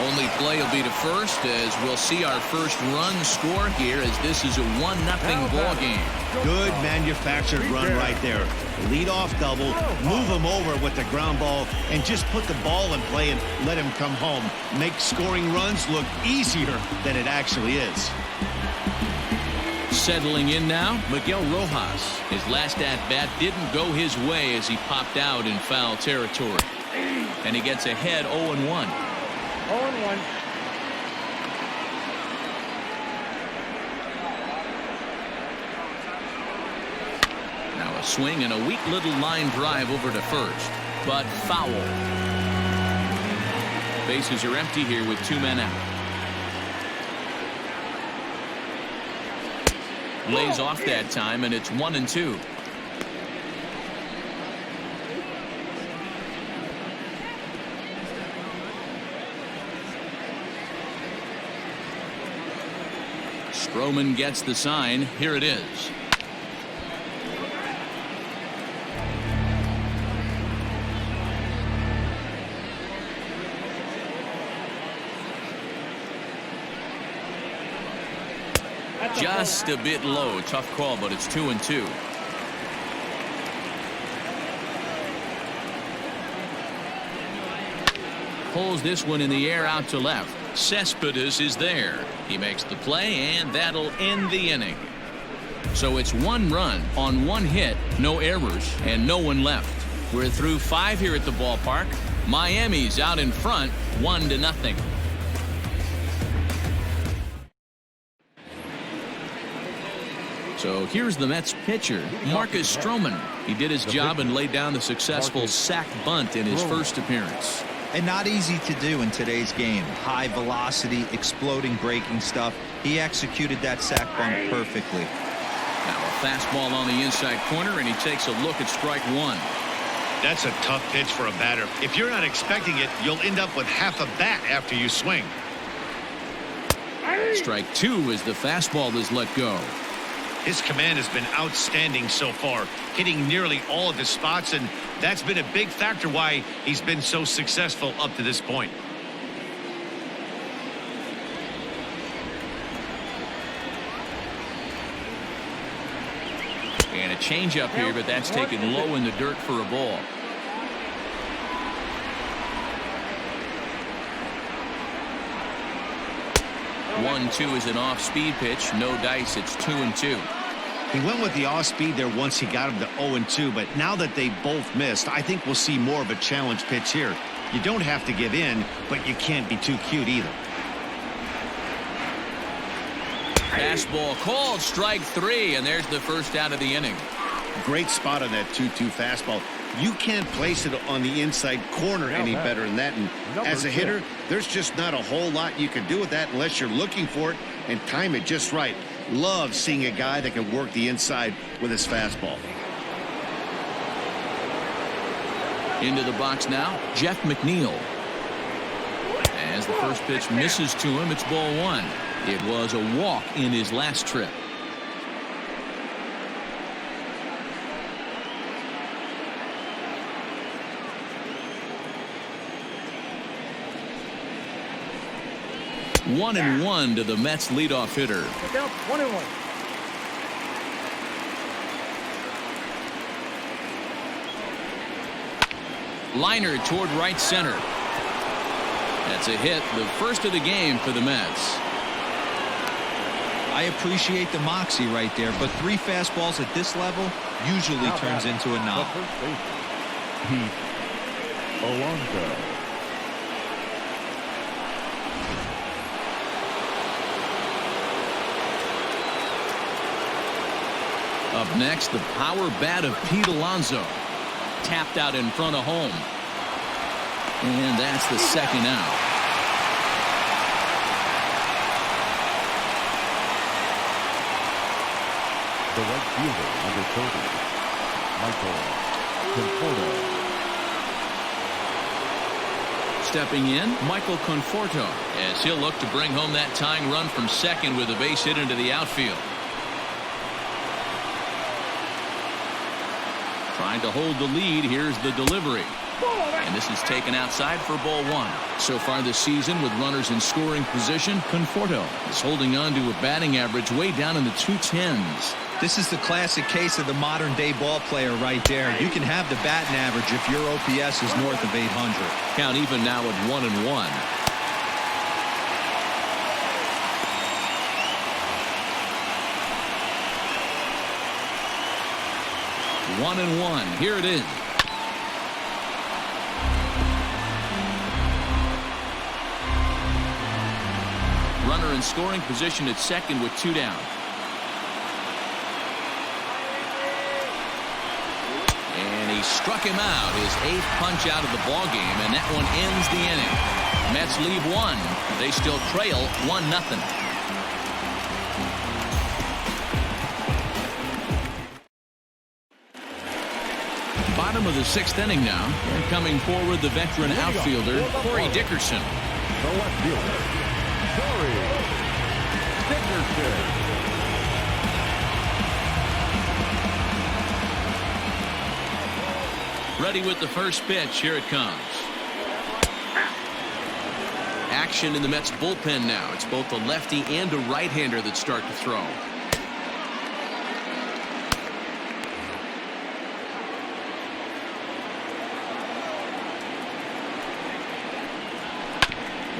[SPEAKER 1] Only play will be to first, as we'll see our first run score here, as this is a 1-0 ball game.
[SPEAKER 2] Good manufactured run right there. Lead off double, move him over with the ground ball, and just put the ball in play and let him come home. Make scoring runs look easier than it actually is.
[SPEAKER 1] Settling in now, Miguel Rojas. His last at-bat didn't go his way as he popped out in foul territory. And he gets ahead 0-1.
[SPEAKER 6] 0-1.
[SPEAKER 1] Now a swing and a weak little line drive over to first, but foul. Bases are empty here with 2 men out. Lays off that time, and it's 1-2. Stroman gets the sign. Here it is. Just a bit low. Tough call, but it's 2-2. Pulls this one in the air out to left. Cespedes is there. He makes the play, and that'll end the inning. So it's 1 run on 1 hit, no errors, and no one left. We're through 5 here at the ballpark. Miami's out in front, 1-0. So here's the Mets pitcher, Marcus Stroman. He did his job and laid down the successful sac bunt in his first appearance.
[SPEAKER 3] And not easy to do in today's game. High velocity, exploding breaking stuff. He executed that sac bunt perfectly.
[SPEAKER 1] Now a fastball on the inside corner, and he takes a look at strike one.
[SPEAKER 2] That's a tough pitch for a batter. If you're not expecting it, you'll end up with half a bat after you swing.
[SPEAKER 1] Strike two as the fastball is let go.
[SPEAKER 2] His command has been outstanding so far, hitting nearly all of his spots, and that's been a big factor why he's been so successful up to this point.
[SPEAKER 1] And a changeup here, but that's taken low in the dirt for a ball. One-two is an off-speed pitch. No dice. It's 2-2.
[SPEAKER 2] He went with the off-speed there once he got him to 0-2, but now that they both missed, I think we'll see more of a challenge pitch here. You don't have to give in, but you can't be too cute either.
[SPEAKER 1] Fastball called, strike three, and there's the first out of the inning.
[SPEAKER 2] Great spot on that 2-2 fastball. You can't place it on the inside corner any better than that. And as a hitter, there's just not a whole lot you can do with that unless you're looking for it and time it just right. Love seeing a guy that can work the inside with his fastball.
[SPEAKER 1] Into the box now, Jeff McNeil. As the first pitch misses to him, it's ball one. It was a walk in his last trip. One and one to the Mets leadoff hitter.
[SPEAKER 6] 1-1.
[SPEAKER 1] Liner toward right center. That's a hit, the first of the game for the Mets.
[SPEAKER 3] I appreciate the moxie right there, but 3 fastballs at this level usually turns into a knock.
[SPEAKER 5] Pete Alonso.
[SPEAKER 1] Up next, the power bat of Pete Alonso. Tapped out in front of home. And that's the second out.
[SPEAKER 5] The right fielder, number 30, Michael Conforto.
[SPEAKER 1] Stepping in, Michael Conforto, as he'll look to bring home that tying run from second with a base hit into the outfield. Trying to hold the lead. Here's the delivery. And this is taken outside for ball one. So far this season, with runners in scoring position, Conforto is holding on to a batting average way down in the 210s.
[SPEAKER 3] This is the classic case of the modern day ball player right there. You can have the batting average if your OPS is north of 800.
[SPEAKER 1] Count even now at 1-1. 1-1. Here it is. Runner in scoring position at second with 2 down. And he struck him out, his 8th punch out of the ball game, and that one ends the inning. Mets leave 1. They still trail 1-0. Bottom of the 6th inning now. And coming forward, the veteran outfielder, Corey Dickerson.
[SPEAKER 5] The left fielder, Corey Dickerson.
[SPEAKER 1] Ready with the first pitch. Here it comes. Action in the Mets bullpen now. It's both a lefty and a right-hander that start to throw.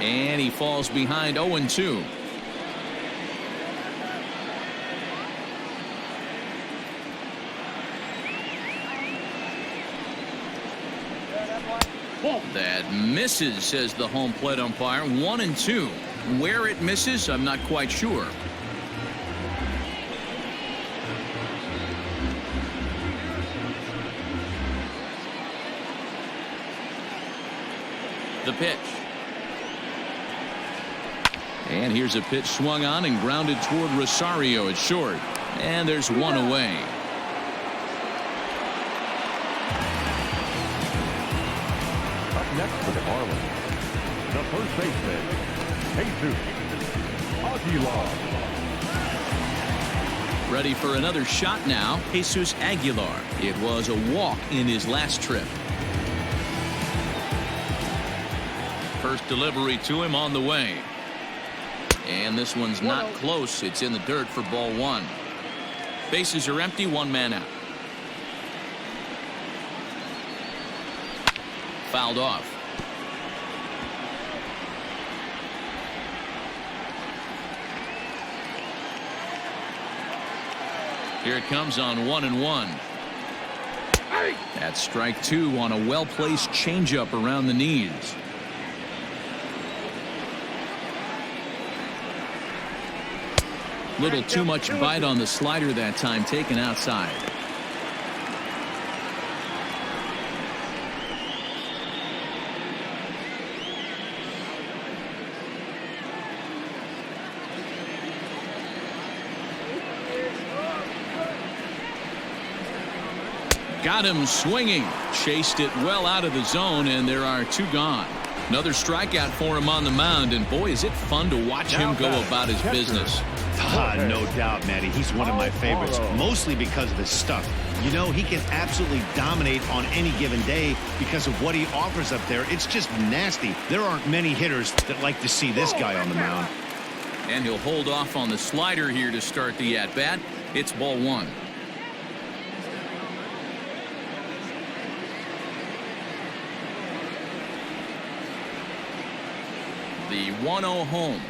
[SPEAKER 1] And he falls behind 0-2. That misses, says the home plate umpire. 1-2. Where it misses, I'm not quite sure. The pitch. And here's a pitch swung on and grounded toward Rosario at short. And there's one away.
[SPEAKER 5] Up next for the Marlins, the first baseman, Jesus Aguilar.
[SPEAKER 1] Ready for another shot now, Jesus Aguilar. It was a walk in his last trip. First delivery to him on the way. And this one's not close. It's in the dirt for ball one. Bases are empty, one man out. Fouled off. Here it comes on 1-1. That's strike two on a well-placed changeup around the knees. Little too much bite on the slider that time, taken outside. Got him swinging. Chased it well out of the zone, and there are two gone. Another strikeout for him on the mound, and boy, is it fun to watch him go about his business.
[SPEAKER 2] No doubt, Matty. He's one of my favorites, mostly because of his stuff. You know, he can absolutely dominate on any given day because of what he offers up there. It's just nasty. There aren't many hitters that like to see this guy on the mound.
[SPEAKER 1] And he'll hold off on the slider here to start the at-bat. It's ball one. The 1-0 home.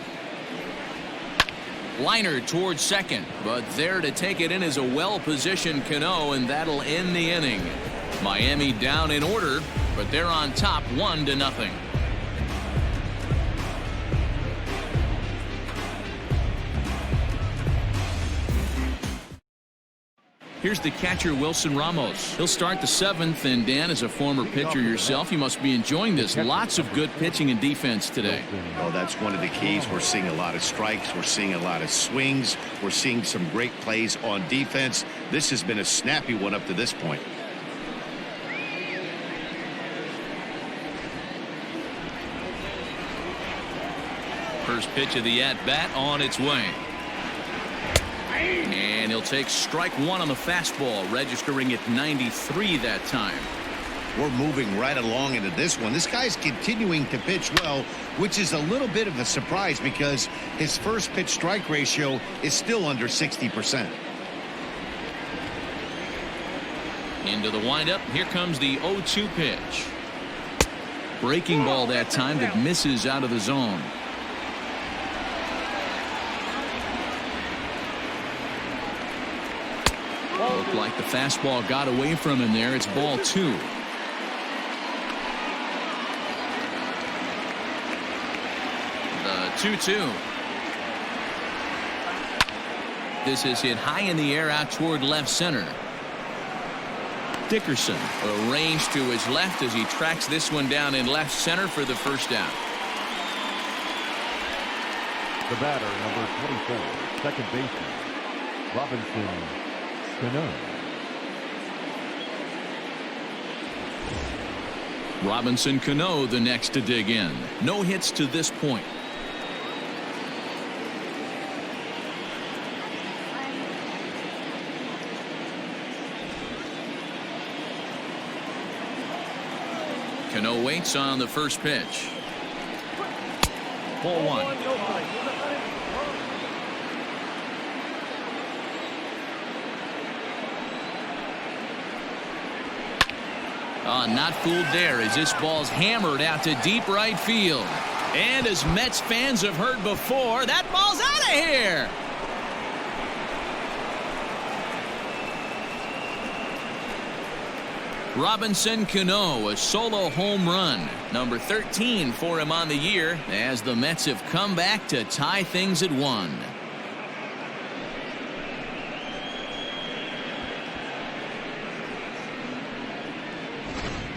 [SPEAKER 1] Liner towards second, but there to take it in is a well-positioned Cano, and that'll end the inning. Miami down in order, but they're on top 1-0. Here's the catcher, Wilson Ramos. He'll start the seventh, and Dan, as a former pitcher yourself, you must be enjoying this. Lots of good pitching and defense today.
[SPEAKER 2] Oh, that's one of the keys. We're seeing a lot of strikes. We're seeing a lot of swings. We're seeing some great plays on defense. This has been a snappy one up to this point.
[SPEAKER 1] First pitch of the at-bat on its way. And he'll take strike one on the fastball, registering at 93 that time.
[SPEAKER 4] We're moving right along into this one. This guy's continuing to pitch well, which is a little bit of a surprise because his first pitch strike ratio is still under 60%.
[SPEAKER 1] Into the windup. Here comes the 0-2 pitch. Breaking ball that time that misses out of the zone. Looked like the fastball got away from him there. It's ball two. The 2-2. This is hit high in the air out toward left center. Dickerson arranged to his left as he tracks this one down in left center for the first out.
[SPEAKER 5] The batter, number 24, second baseman, Robinson Cano.
[SPEAKER 1] Robinson Cano, the next to dig in. No hits to this point. Cano waits on the first pitch. Ball one. Not fooled there as this ball's hammered out to deep right field. And as Mets fans have heard before, that ball's out of here. Robinson Cano, a solo home run. Number 13 for him on the year as the Mets have come back to tie things at 1.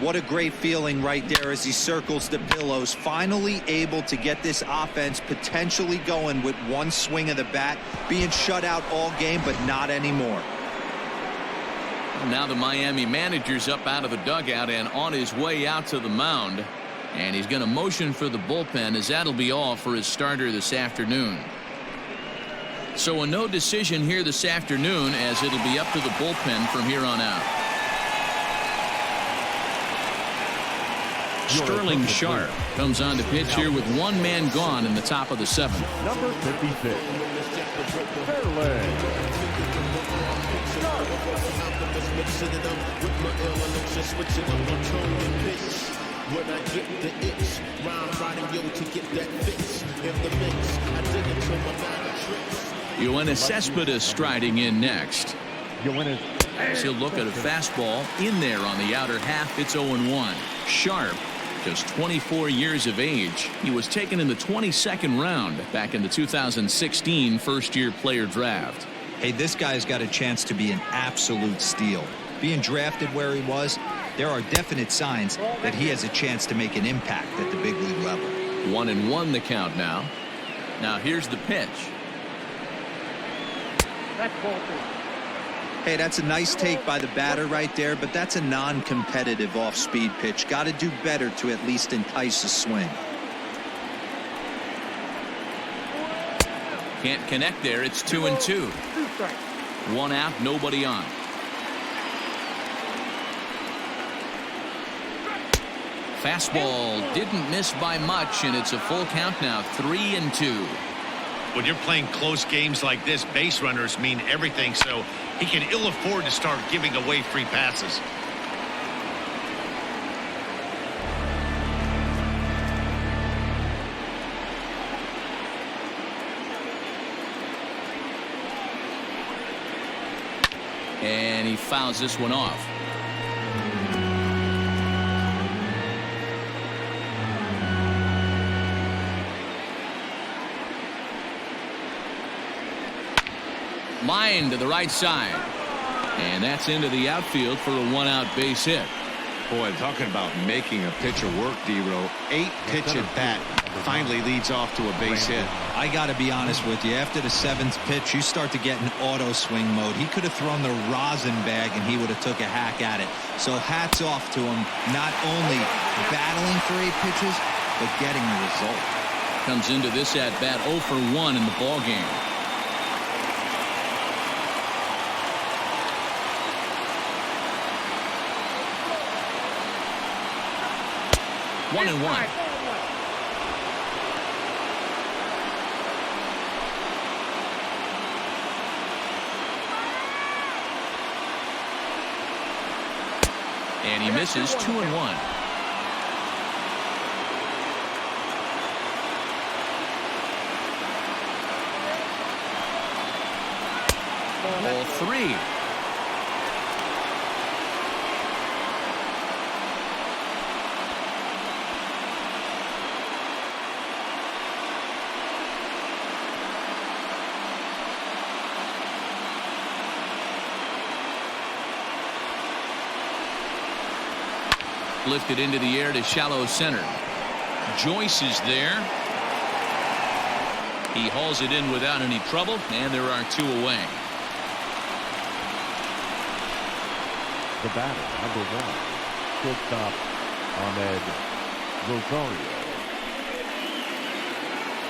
[SPEAKER 3] What a great feeling right there as he circles the pillows. Finally able to get this offense potentially going with one swing of the bat. Being shut out all game, but not anymore.
[SPEAKER 1] Now the Miami manager's up out of the dugout and on his way out to the mound. And he's going to motion for the bullpen, as that'll be all for his starter this afternoon. So a no decision here this afternoon, as it'll be up to the bullpen from here on out. Sterling Sharp comes on to pitch here with one man gone in the top of the 7th.
[SPEAKER 5] Number 56. Fairley.
[SPEAKER 1] Yoenis Cespedes striding in next. He'll look at a fastball in there on the outer half. It's 0-1. Sharp, just 24 years of age. He was taken in the 22nd round back in the 2016 first-year player draft.
[SPEAKER 3] Hey, this guy's got a chance to be an absolute steal. Being drafted where he was, there are definite signs that he has a chance to make an impact at the big league level.
[SPEAKER 1] 1-1 the count now. Now here's the pitch.
[SPEAKER 6] That's ball 2.
[SPEAKER 3] Hey, that's a nice take by the batter right there, but that's a non-competitive off-speed pitch. Got to do better to at least entice a swing.
[SPEAKER 1] Can't connect there. It's 2-2. 1 out, nobody on. Fastball didn't miss by much, and it's a full count now. 3-2.
[SPEAKER 2] When you're playing close games like this, base runners mean everything, so he can ill afford to start giving away free passes.
[SPEAKER 1] And he fouls this one off. Line to the right side. And that's into the outfield for a 1-out base hit.
[SPEAKER 2] Boy, talking about making a pitcher work, D-Row. 8-pitch at bat finally leads off to a base hit.
[SPEAKER 3] I got to be honest with you. After the 7th pitch, you start to get in auto swing mode. He could have thrown the rosin bag and he would have took a hack at it. So hats off to him, not only battling for 8 pitches, but getting the result.
[SPEAKER 1] Comes into this at bat 0 for 1 in the ball game. One and 1. And he misses. 2-1. Ball 3. Lifted into the air to shallow center. Joyce is there. He hauls it in without any trouble, and there are 2 away.
[SPEAKER 5] The batter, number 1, shortstop Ahmed Rosario.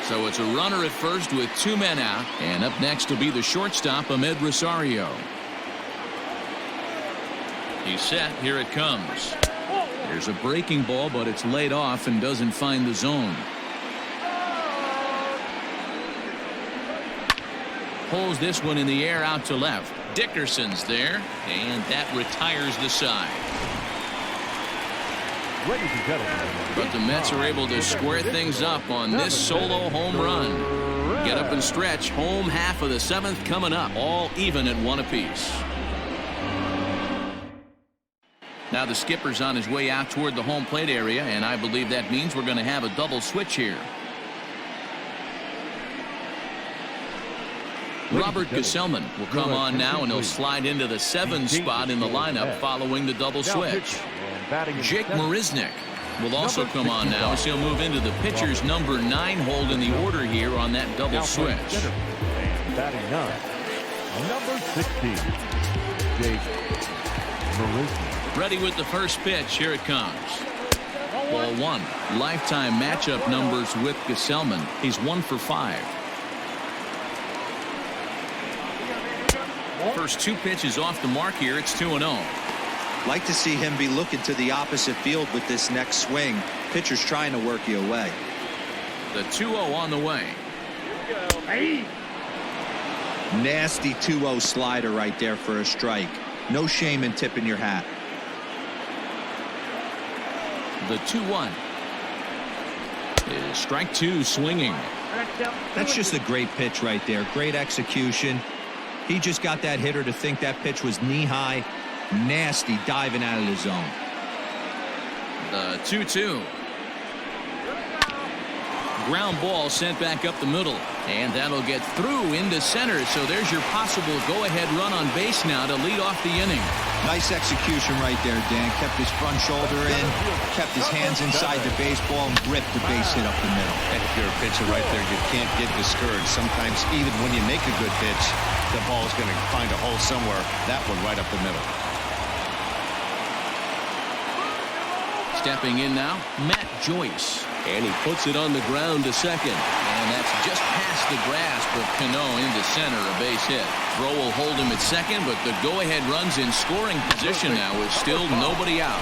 [SPEAKER 1] So it's a runner at first with 2 men out, and up next will be the shortstop Ahmed Rosario. He's set. Here it comes. There's a breaking ball, but it's laid off and doesn't find the zone. Pulls this one in the air out to left. Dickerson's there, and that retires the side.
[SPEAKER 5] Ladies and gentlemen,
[SPEAKER 1] But the Mets are able to square things up on this solo home run. Get up and stretch. Home half of the 7th coming up. All even at 1 apiece. Now the skipper's on his way out toward the home plate area, and I believe that means we're going to have a double switch here. Robert Gesellman will come on now, and he'll slide into the 7 spot in the lineup following the double switch. Jake Marisnick will also come on now, as he'll move into the pitcher's number 9 hold in the order here on that double switch.
[SPEAKER 5] And batting 9, number 16, Jake Marisnick.
[SPEAKER 1] Ready with the first pitch. Here it comes. Ball 1. Lifetime matchup numbers with Gesellman. He's 1 for 5. First 2 pitches off the mark here. It's 2-0.
[SPEAKER 3] Like to see him be looking to the opposite field with this next swing. Pitcher's trying to work you away.
[SPEAKER 1] The 2-0 on the way.
[SPEAKER 3] Nasty 2-0 slider right there for a strike. No shame in tipping your hat.
[SPEAKER 1] The 2-1 is strike 2, swinging.
[SPEAKER 3] That's just a great pitch right there. Great execution. He just got that hitter to think that pitch was knee-high. Nasty diving out of the zone.
[SPEAKER 1] The 2-2. Ground ball sent back up the middle, and that'll get through into center. So there's your possible go-ahead run on base now to lead off the inning.
[SPEAKER 3] Nice execution right there, Dan. Kept his front shoulder in, kept his hands inside the baseball, and ripped the base hit up the middle.
[SPEAKER 4] And if you're a pitcher right there, you can't get discouraged. Sometimes even when you make a good pitch, the ball's going to find a hole somewhere. That one right up the middle.
[SPEAKER 1] Stepping in now, Matt Joyce. And he puts it on the ground to second. And that's just past the grasp of Cano into center, a base hit. Throw will hold him at second, but the go-ahead runs in scoring position now with still nobody out.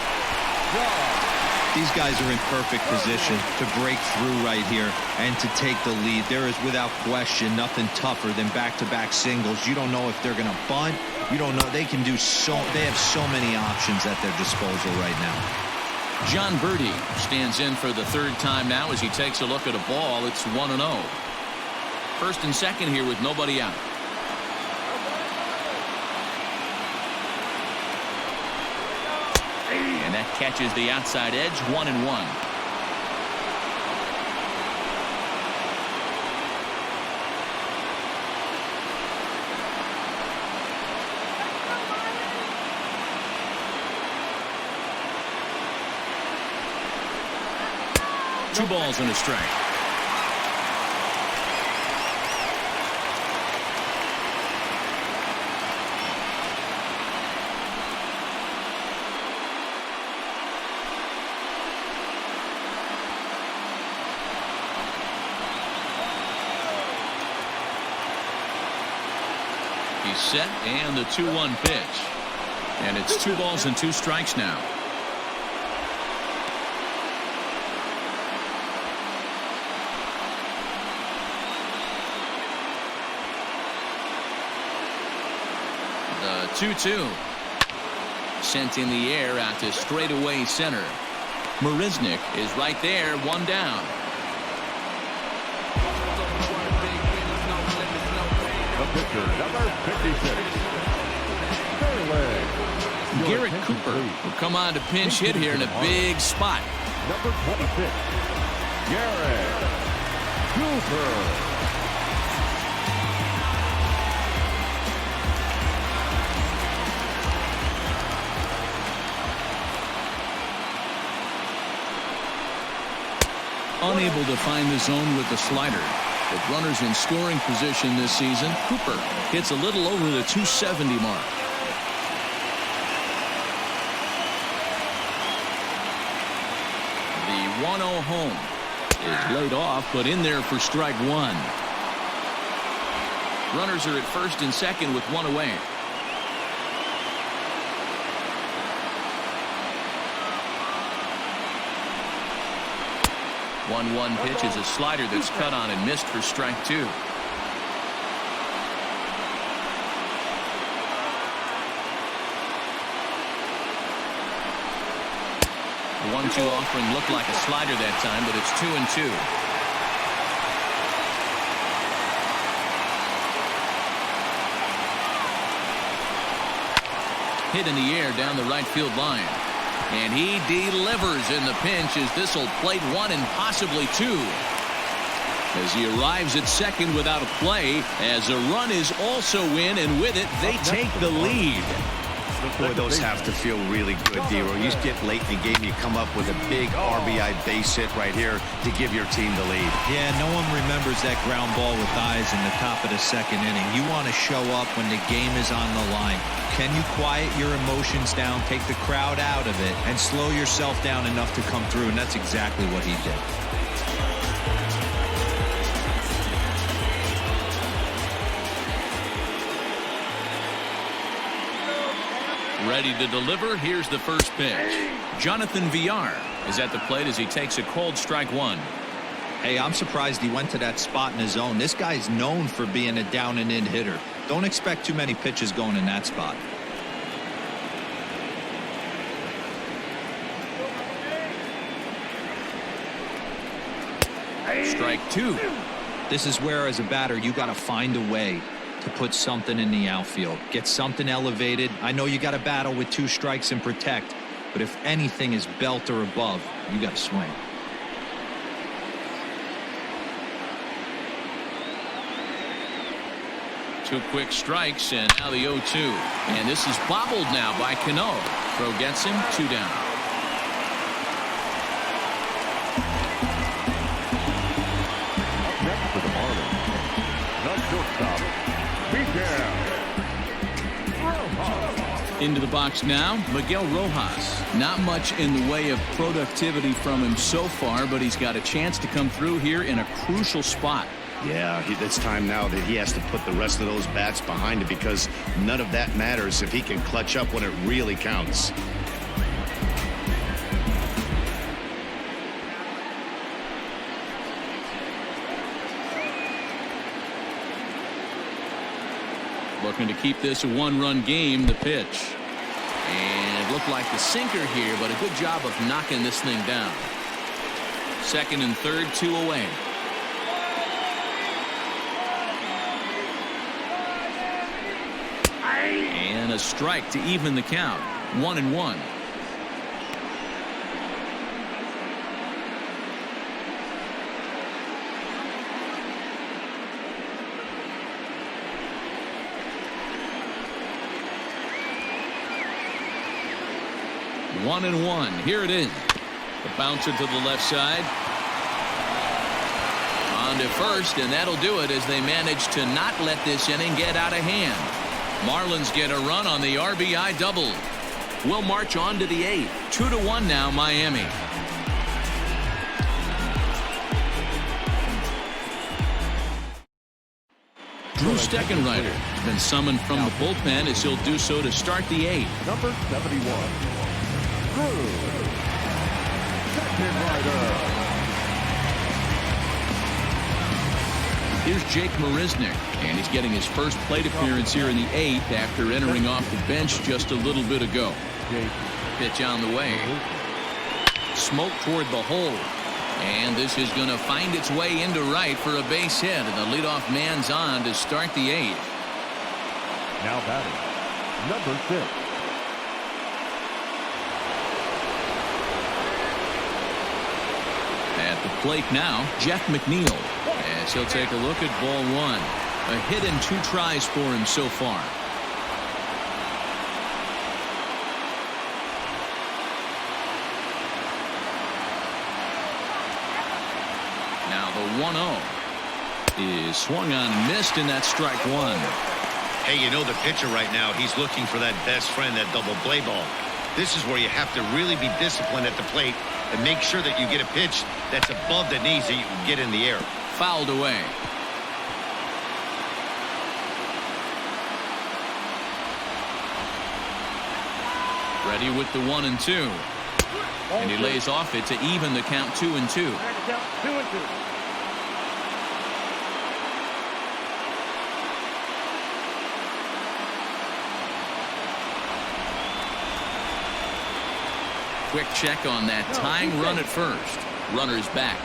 [SPEAKER 3] These guys are in perfect position to break through right here and to take the lead. There is without question nothing tougher than back-to-back singles. You don't know if they're going to bunt. You don't know. They can do they have so many options at their disposal right now.
[SPEAKER 1] John Birdie stands in for the 3rd time now as he takes a look at a ball. It's 1-0. First and second here with nobody out. And that catches the outside edge. 1-1. Two balls and a strike. He's set, and the 2-1 pitch. And it's 2 balls and 2 strikes now. The 2-2 sent in the air out to straightaway center. Marisnick is right there, 1 down.
[SPEAKER 5] The pitcher, number 56,
[SPEAKER 1] Garrett Cooper will come on to pinch hit here in a big spot.
[SPEAKER 5] Number 26, Garrett Cooper.
[SPEAKER 1] Unable to find the zone with the slider. With runners in scoring position this season, Cooper hits a little over the 270 mark. The 1-0 home is laid off, but in there for strike 1. Runners are at first and second with 1 away. The 1-1 pitch is a slider that's cut on and missed for strike 2. The 1-2 offering looked like a slider that time, but it's 2-2. Hit in the air down the right field line. And he delivers in the pinch as this will plate one and possibly two. As he arrives at second without a play, as a run is also in, and with it, they take the lead.
[SPEAKER 2] Boy, those have to feel really good, D-Roy. You get late in the game, you come up with a big RBI base hit right here to give your team the lead.
[SPEAKER 3] Yeah, no one remembers that ground ball with eyes in the top of the second inning. You want to show up when the game is on the line. Can you quiet your emotions down, take the crowd out of it, and slow yourself down enough to come through? And that's exactly what he did.
[SPEAKER 1] Ready to deliver. Here's the first pitch. Jonathan Villar is at the plate as he takes a cold strike one.
[SPEAKER 3] Hey, I'm surprised he went to that spot in his zone. This guy's known for being a down and in hitter. Don't expect too many pitches going in that spot.
[SPEAKER 1] Strike two.
[SPEAKER 3] This is where, as a batter, you got to find a way to put something in the outfield. Get something elevated. I know you got to battle with two strikes and protect, but if anything is belt or above, you got to swing.
[SPEAKER 1] Two quick strikes, and now the 0-2. And this is bobbled now by Cano. Throw gets him, two down.
[SPEAKER 5] Next for the Marlins, the shortstop,
[SPEAKER 1] Into the box now, Miguel Rojas. Not much in the way of productivity from him so far, but he's got a chance to come through here in a crucial spot.
[SPEAKER 2] Yeah, it's time now that he has to put the rest of those bats behind it, because none of that matters if he can clutch up when it really counts.
[SPEAKER 1] Looking to keep this a one-run game. The pitch. And it looked like the sinker here, but a good job of knocking this thing down. Second and third, two away. And a strike to even the count. 1-1. One and one. Here it is. The bouncer to the left side. On to first, and that'll do it as they manage to not let this inning get out of hand. Marlins get a run on the RBI double. We'll march on to the 8th. 2-1 now, Miami. Drew Steckenrider has been summoned from the bullpen as he'll do so to start the 8th.
[SPEAKER 5] number 71, Drew Steckenrider.
[SPEAKER 1] Here's Jake Marisnick, and he's getting his first plate appearance here in the 8th after entering off the bench just a little bit ago. Pitch on the way. Smoke toward the hole. And this is going to find its way into right for a base hit. And the leadoff man's on to start the 8th.
[SPEAKER 5] Now batting, number 6.
[SPEAKER 1] At the plate now, Jeff McNeil. As he'll take a look at ball one. A hit and 2 tries for him so far. Now the 1-0 is swung on and missed, and that's strike one.
[SPEAKER 4] Hey, you know the pitcher right now, he's looking for that best friend, that double play ball. This is where you have to really be disciplined at the plate and make sure that you get a pitch that's above the knees that you can get in the air.
[SPEAKER 1] Fouled away. Ready with the 1 and 2. And he lays off it to even the count 2-2.
[SPEAKER 6] 2-2.
[SPEAKER 1] Quick check on that tying run at first. Runner's back.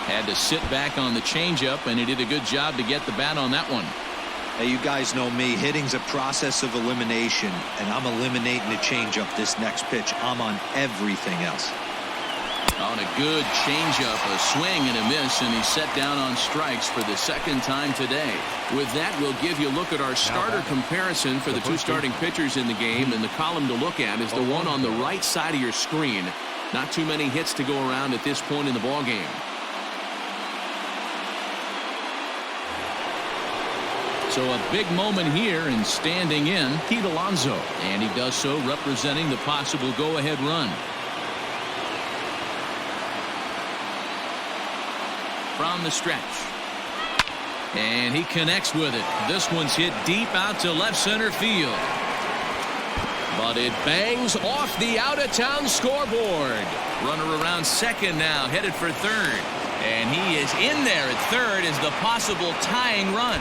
[SPEAKER 1] Had to sit back on the changeup, and he did a good job to get the bat on that one.
[SPEAKER 3] Hey, you guys know me. Hitting's a process of elimination, and I'm eliminating the changeup this next pitch. I'm on everything else.
[SPEAKER 1] On a good changeup, a swing and a miss, and he's set down on strikes for the second time today. With that, we'll give you a look at our starter comparison for the two starting pitchers in the game, and the column to look at is the one on the right side of your screen. Not too many hits to go around at this point in the ball game. So a big moment here, and standing in, Pete Alonso, and he does so representing the possible go-ahead run. From the stretch, and he connects with it. This one's hit deep out to left center field, but it bangs off the out-of-town scoreboard. Runner around second now, headed for third, and he is in there at third as the possible tying run.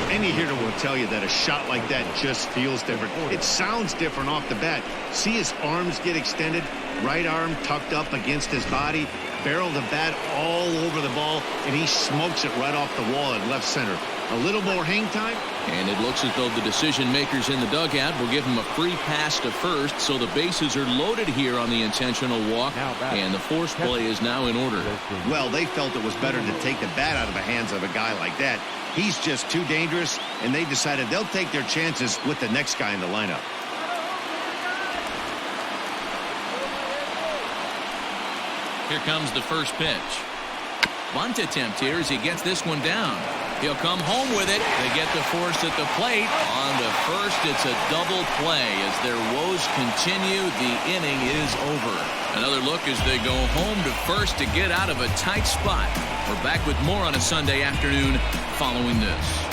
[SPEAKER 2] Any hitter will tell you that a shot like that just feels different. It sounds different off the bat. See his arms get extended, right arm tucked up against his body, barrel the bat all over the ball, and he smokes it right off the wall at left center. A little more hang time.
[SPEAKER 1] And it looks as though the decision makers in the dugout will give him a free pass to first, so the bases are loaded here on the intentional walk, and the force play is now in order.
[SPEAKER 2] Well, they felt it was better to take the bat out of the hands of a guy like that. He's just too dangerous, and they decided they'll take their chances with the next guy in the lineup.
[SPEAKER 1] Here comes the first pitch. Bunt attempt here as he gets this one down. He'll come home with it. They get the force at the plate. On the first, it's a double play. As their woes continue, the inning is over. Another look as they go home to first to get out of a tight spot. We're back with more on a Sunday afternoon following this.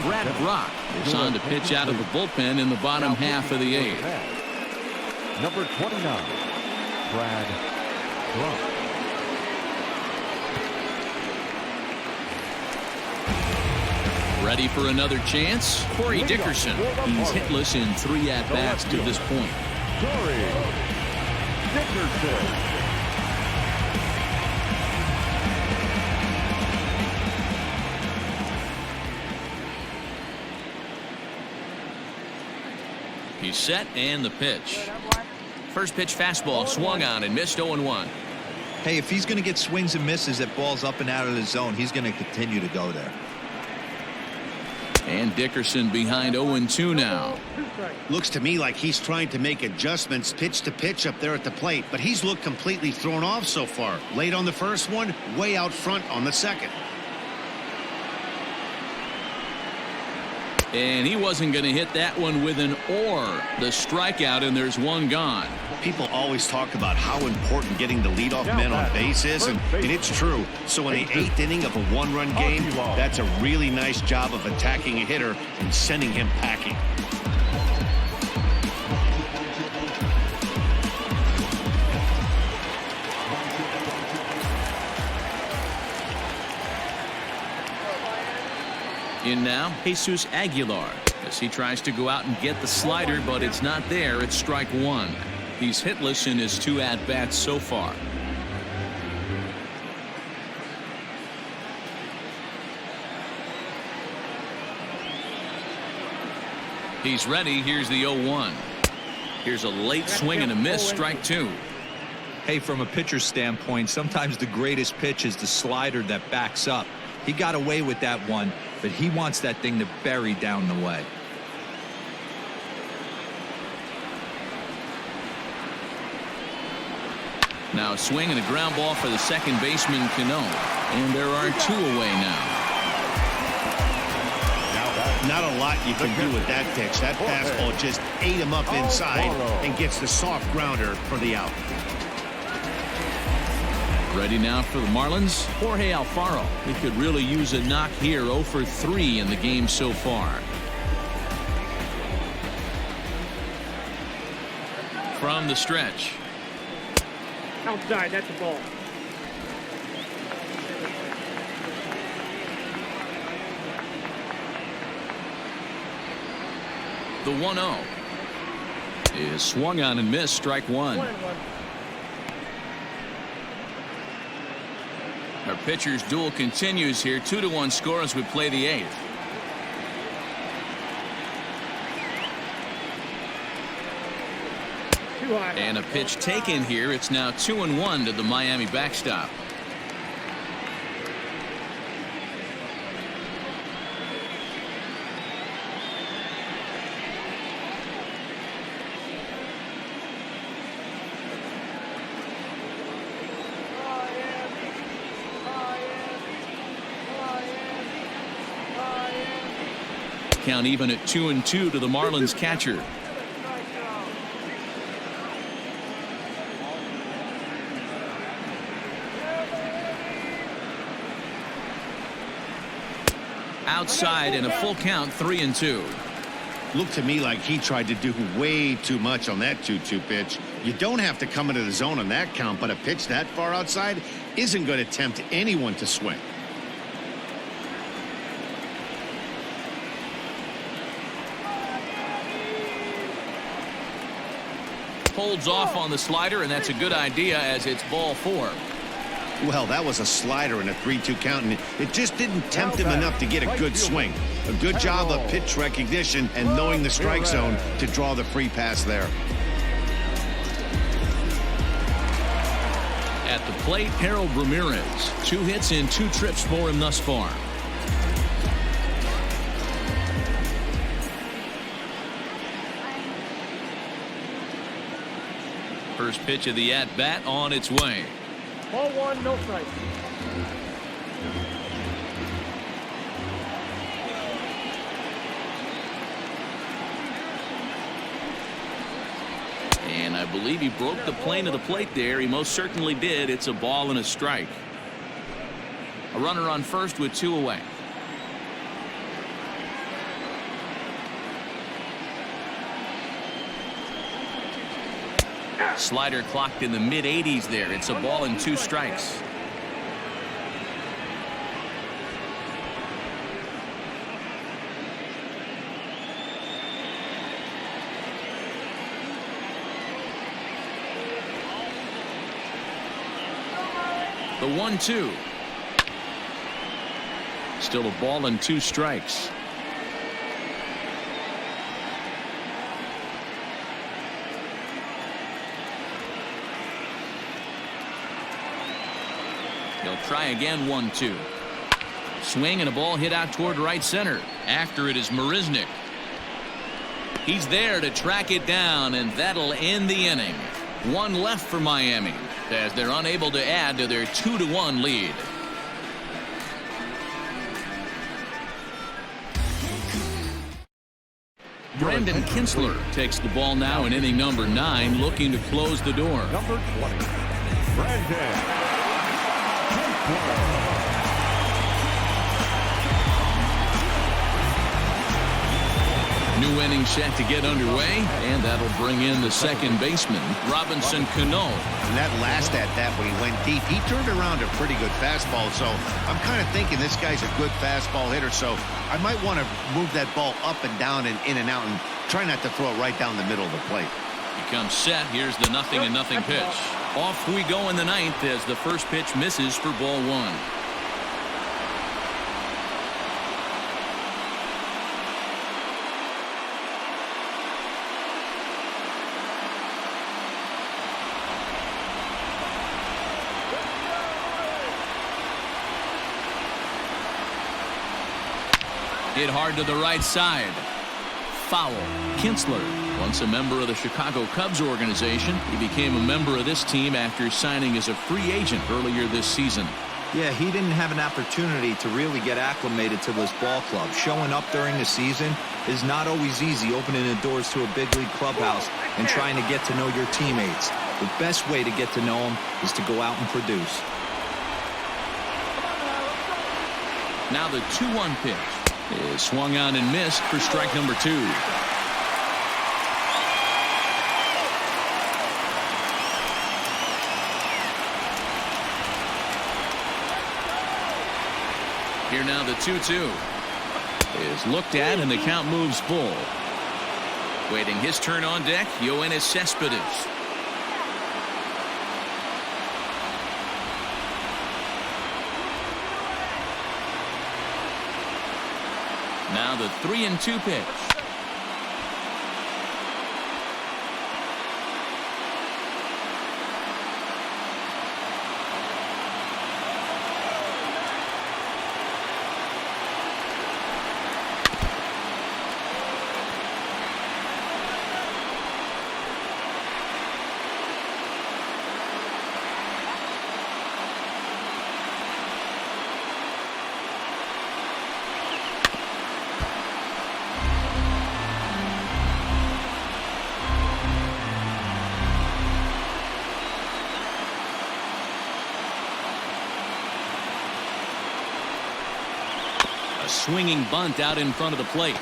[SPEAKER 1] Brad Brock is on to pitch out of the bullpen in the bottom half of the eighth.
[SPEAKER 5] Number 29, Brad Brock.
[SPEAKER 1] Ready for another chance? Corey Dickerson. He's hitless in 3 at-bats to this point.
[SPEAKER 5] Corey Dickerson.
[SPEAKER 1] He's set, and the pitch. First pitch fastball swung on and missed 0-1.
[SPEAKER 3] Hey, if he's going to get swings and misses at balls up and out of the zone, he's going to continue to go there.
[SPEAKER 1] And Dickerson behind 0-2 now.
[SPEAKER 2] Looks to me like he's trying to make adjustments pitch to pitch up there at the plate, but he's looked completely thrown off so far. Late on the first one, way out front on the second.
[SPEAKER 1] And he wasn't going to hit that one with an or. The strikeout, and there's one gone.
[SPEAKER 2] People always talk about how important getting the leadoff man on base is, and it's true. So in the 8th inning of a 1-run game, that's a really nice job of attacking a hitter and sending him packing.
[SPEAKER 1] In now, Jesus Aguilar, as he tries to go out and get the slider, but it's not there. It's strike 1. He's hitless in his 2 at-bats so far. He's ready. Here's the 0-1. Here's a late swing and a miss, strike 2.
[SPEAKER 3] Hey, from a pitcher's standpoint, sometimes the greatest pitch is the slider that backs up. He got away with that one, but he wants that thing to bury down the way.
[SPEAKER 1] Now a swing and a ground ball for the second baseman, Cano. And there are 2 away now.
[SPEAKER 2] Not a lot you can do with that pitch. That fastball just ate him up inside and gets the soft grounder for the out.
[SPEAKER 1] Ready now for the Marlins, Jorge Alfaro. He could really use a knock here. 0 for 3 in the game so far. From the stretch.
[SPEAKER 6] Outside, that's a ball.
[SPEAKER 1] The 1-0 is swung on and missed. Strike one. Our pitcher's duel continues here. 2-1 score as we play the 8th. And a pitch taken here. It's now 2-1 to the Miami backstop. Count even at 2-2 to the Marlins catcher. Outside in a full count, 3-2.
[SPEAKER 2] Looked to me like he tried to do way too much on that 2-2 pitch. You don't have to come into the zone on that count, but a pitch that far outside isn't going to tempt anyone to swing.
[SPEAKER 1] Holds off on the slider, and that's a good idea as it's ball 4.
[SPEAKER 2] Well, that was a slider in a 3-2 count, and it just didn't tempt him enough to get a good swing. A good job of pitch recognition and knowing the strike zone to draw the free pass there.
[SPEAKER 1] At the plate, Harold Ramirez. 2 hits in 2 trips for him thus far. First pitch of the at-bat on its way.
[SPEAKER 6] Ball 1, no strike.
[SPEAKER 1] And I believe he broke the plane of the plate there. He most certainly did. It's a ball and a strike. A runner on first with 2 away. Slider clocked in the mid-80s there. It's a ball and 2 strikes. The 1-2. Still a ball and 2 strikes. He'll try again. 1-2. Swing and a ball hit out toward right center. After it is Marisnick. He's there to track it down, and that'll end the inning. 1 left for Miami as they're unable to add to their 2-1 lead. Brandon Kinsler takes the ball now in inning number 9, looking to close the door.
[SPEAKER 5] Number 20, Brandon.
[SPEAKER 1] New inning set to get underway, and that'll bring in the second baseman, Robinson Cano.
[SPEAKER 2] And that last at-bat when he went deep, he turned around a pretty good fastball. So I'm kind of thinking this guy's a good fastball hitter. So I might want to move that ball up and down and in and out and try not to throw it right down the middle of the plate.
[SPEAKER 1] He comes set. Here's the 0-0 pitch. Off we go in the 9th as the first pitch misses for ball 1. Hit hard to the right side. Foul. Kinsler, once a member of the Chicago Cubs organization, he became a member of this team after signing as a free agent earlier this season.
[SPEAKER 3] Yeah, he didn't have an opportunity to really get acclimated to this ball club. Showing up during the season is not always easy, opening the doors to a big league clubhouse and trying to get to know your teammates. The best way to get to know them is to go out and produce.
[SPEAKER 1] Now the 2-1 pitch is swung on and missed for strike number 2. Here now the 2-2 is looked at, and the count moves full. Waiting his turn on deck, Yoenis Cespedes. Now the 3-2 pitch. Swinging bunt out in front of the plate.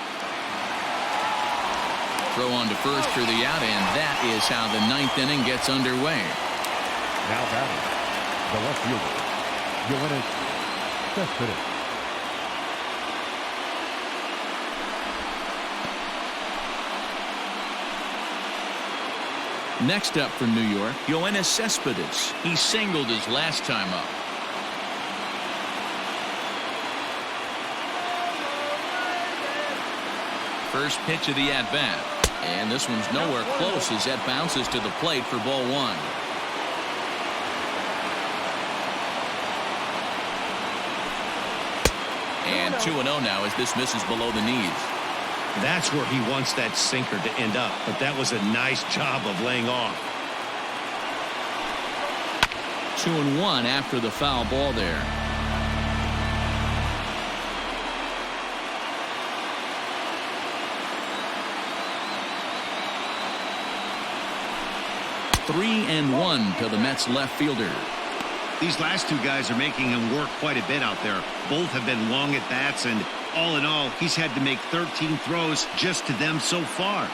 [SPEAKER 1] Throw on to first for the out, and that is how the 9th inning gets underway.
[SPEAKER 5] Now batting, the left fielder, Yoenis Cespedes.
[SPEAKER 1] Next up for New York, Yoenis Cespedes. He singled his last time up. First pitch of the at-bat. And this one's nowhere close as that bounces to the plate for ball 1. And 2-0 now as this misses below the knees.
[SPEAKER 2] That's where he wants that sinker to end up, but that was a nice job of laying off.
[SPEAKER 1] 2-1 after the foul ball there. Three and 1 to the Mets left fielder.
[SPEAKER 2] These last two guys are making him work quite a bit out there. Both have been long at bats, and all in all, he's had to make 13 throws just to them so far.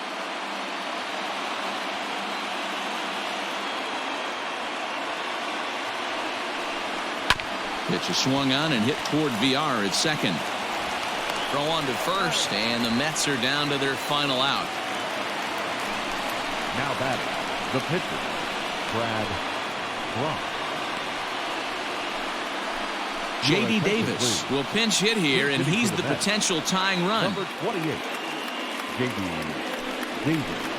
[SPEAKER 1] Pitch is swung on and hit toward VR at second. Throw on to first, and the Mets are down to their final out.
[SPEAKER 5] Now batting, the pitcher, Brad Rock.
[SPEAKER 1] J.D. Davis will pinch hit here, and he's the potential tying run.
[SPEAKER 5] Number 28, J.D. Davis.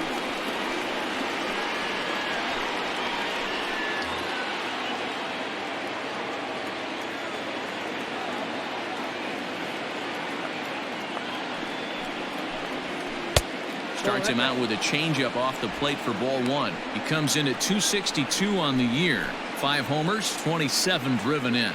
[SPEAKER 1] Starts him out with a changeup off the plate for ball 1. He comes in at 262 on the year. 5 homers, 27 driven in.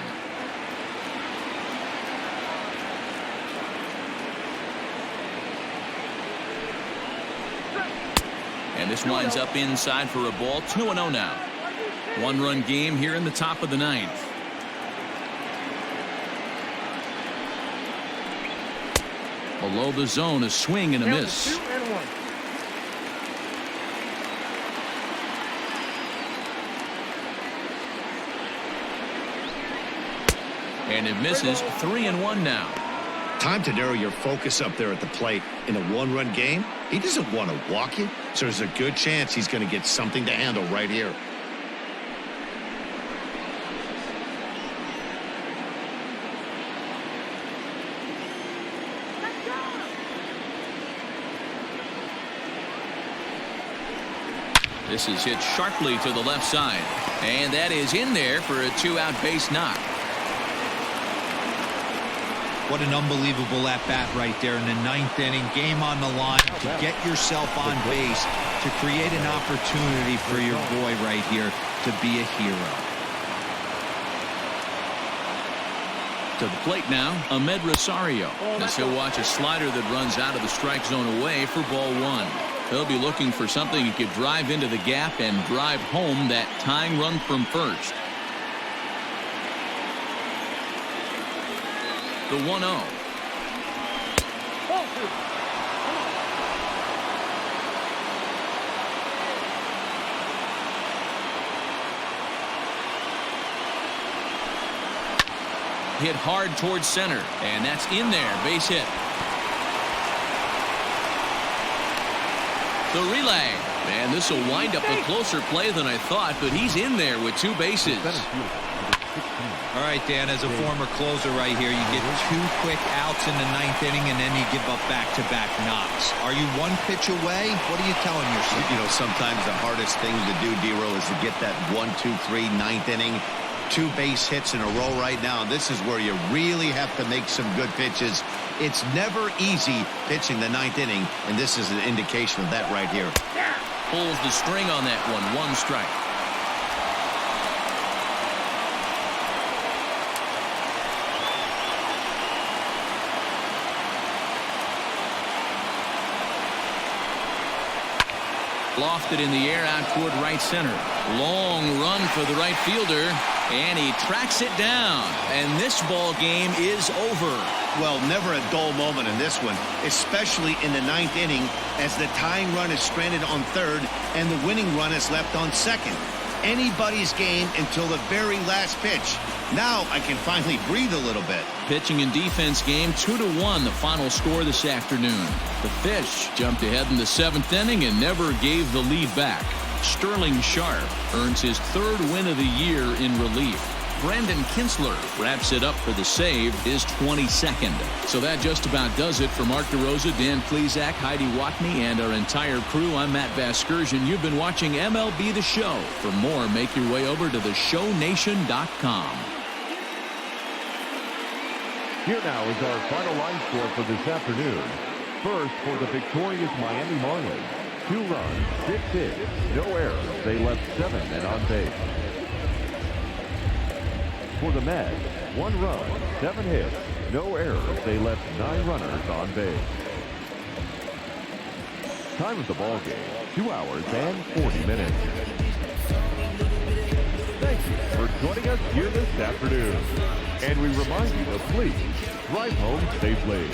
[SPEAKER 1] And this winds up inside for a ball. 2-0 now. 1-run game here in the top of the 9th. Below the zone, a swing and a miss.
[SPEAKER 6] 2-1.
[SPEAKER 1] And it misses. 3-1 now.
[SPEAKER 2] Time to narrow your focus up there at the plate. In a 1-run game, he doesn't want to walk it, so there's a good chance he's going to get something to handle right here.
[SPEAKER 1] This is hit sharply to the left side, and that is in there for a 2-out base knock.
[SPEAKER 3] What an unbelievable at-bat right there in the 9th inning. Game on the line to get yourself on base, to create an opportunity for your boy right here to be a hero.
[SPEAKER 1] To the plate now, Ahmed Rosario. As he'll watch a slider that runs out of the strike zone away for ball 1. He'll be looking for something he could drive into the gap and drive home that tying run from first. The 1-0. Hit hard towards center, and that's in there. Base hit. The relay. And this will wind up a closer play than I thought, but he's in there with 2 bases.
[SPEAKER 3] All right, Dan, as a former closer right here, you get 2 quick outs in the 9th inning, and then you give up back-to-back knocks. Are you 1 pitch away? What are you telling yourself?
[SPEAKER 4] You know, sometimes the hardest thing to do, D-Row, is to get that 1, 2, 3, 9th inning. 2 base hits in a row right now. This is where you really have to make some good pitches. It's never easy pitching the 9th inning, and this is an indication of that right here.
[SPEAKER 1] Pulls the string on that one. 1 strike. Lofted in the air out toward right center. Long run for the right fielder, and he tracks it down. And this ball game is over.
[SPEAKER 2] Well, never a dull moment in this one, especially in the 9th inning as the tying run is stranded on 3rd and the winning run is left on 2nd. Anybody's game until the very last pitch. Now I can finally breathe a little bit.
[SPEAKER 1] Pitching and defense game 2-1, the final score this afternoon. The Fish jumped ahead in the 7th inning and never gave the lead back. Sterling Sharp earns his 3rd win of the year in relief. Brandon Kinsler wraps it up for the save, his 22nd. So that just about does it for Mark DeRosa, Dan Plesac, Heidi Watney, and our entire crew. I'm Matt Vasgersian. You've been watching MLB The Show. For more, make your way over to theshownation.com.
[SPEAKER 5] Here now is our final line score for this afternoon. First, for the victorious Miami Marlins. 2 runs, 6 hits, no errors. They left 7 men on base. For the Mets, 1 run, 7 hits, no errors. They left 9 runners on base. Time of the ball game, 2 hours and 40 minutes. Thank you for joining us here this afternoon. And we remind you to please drive home safely.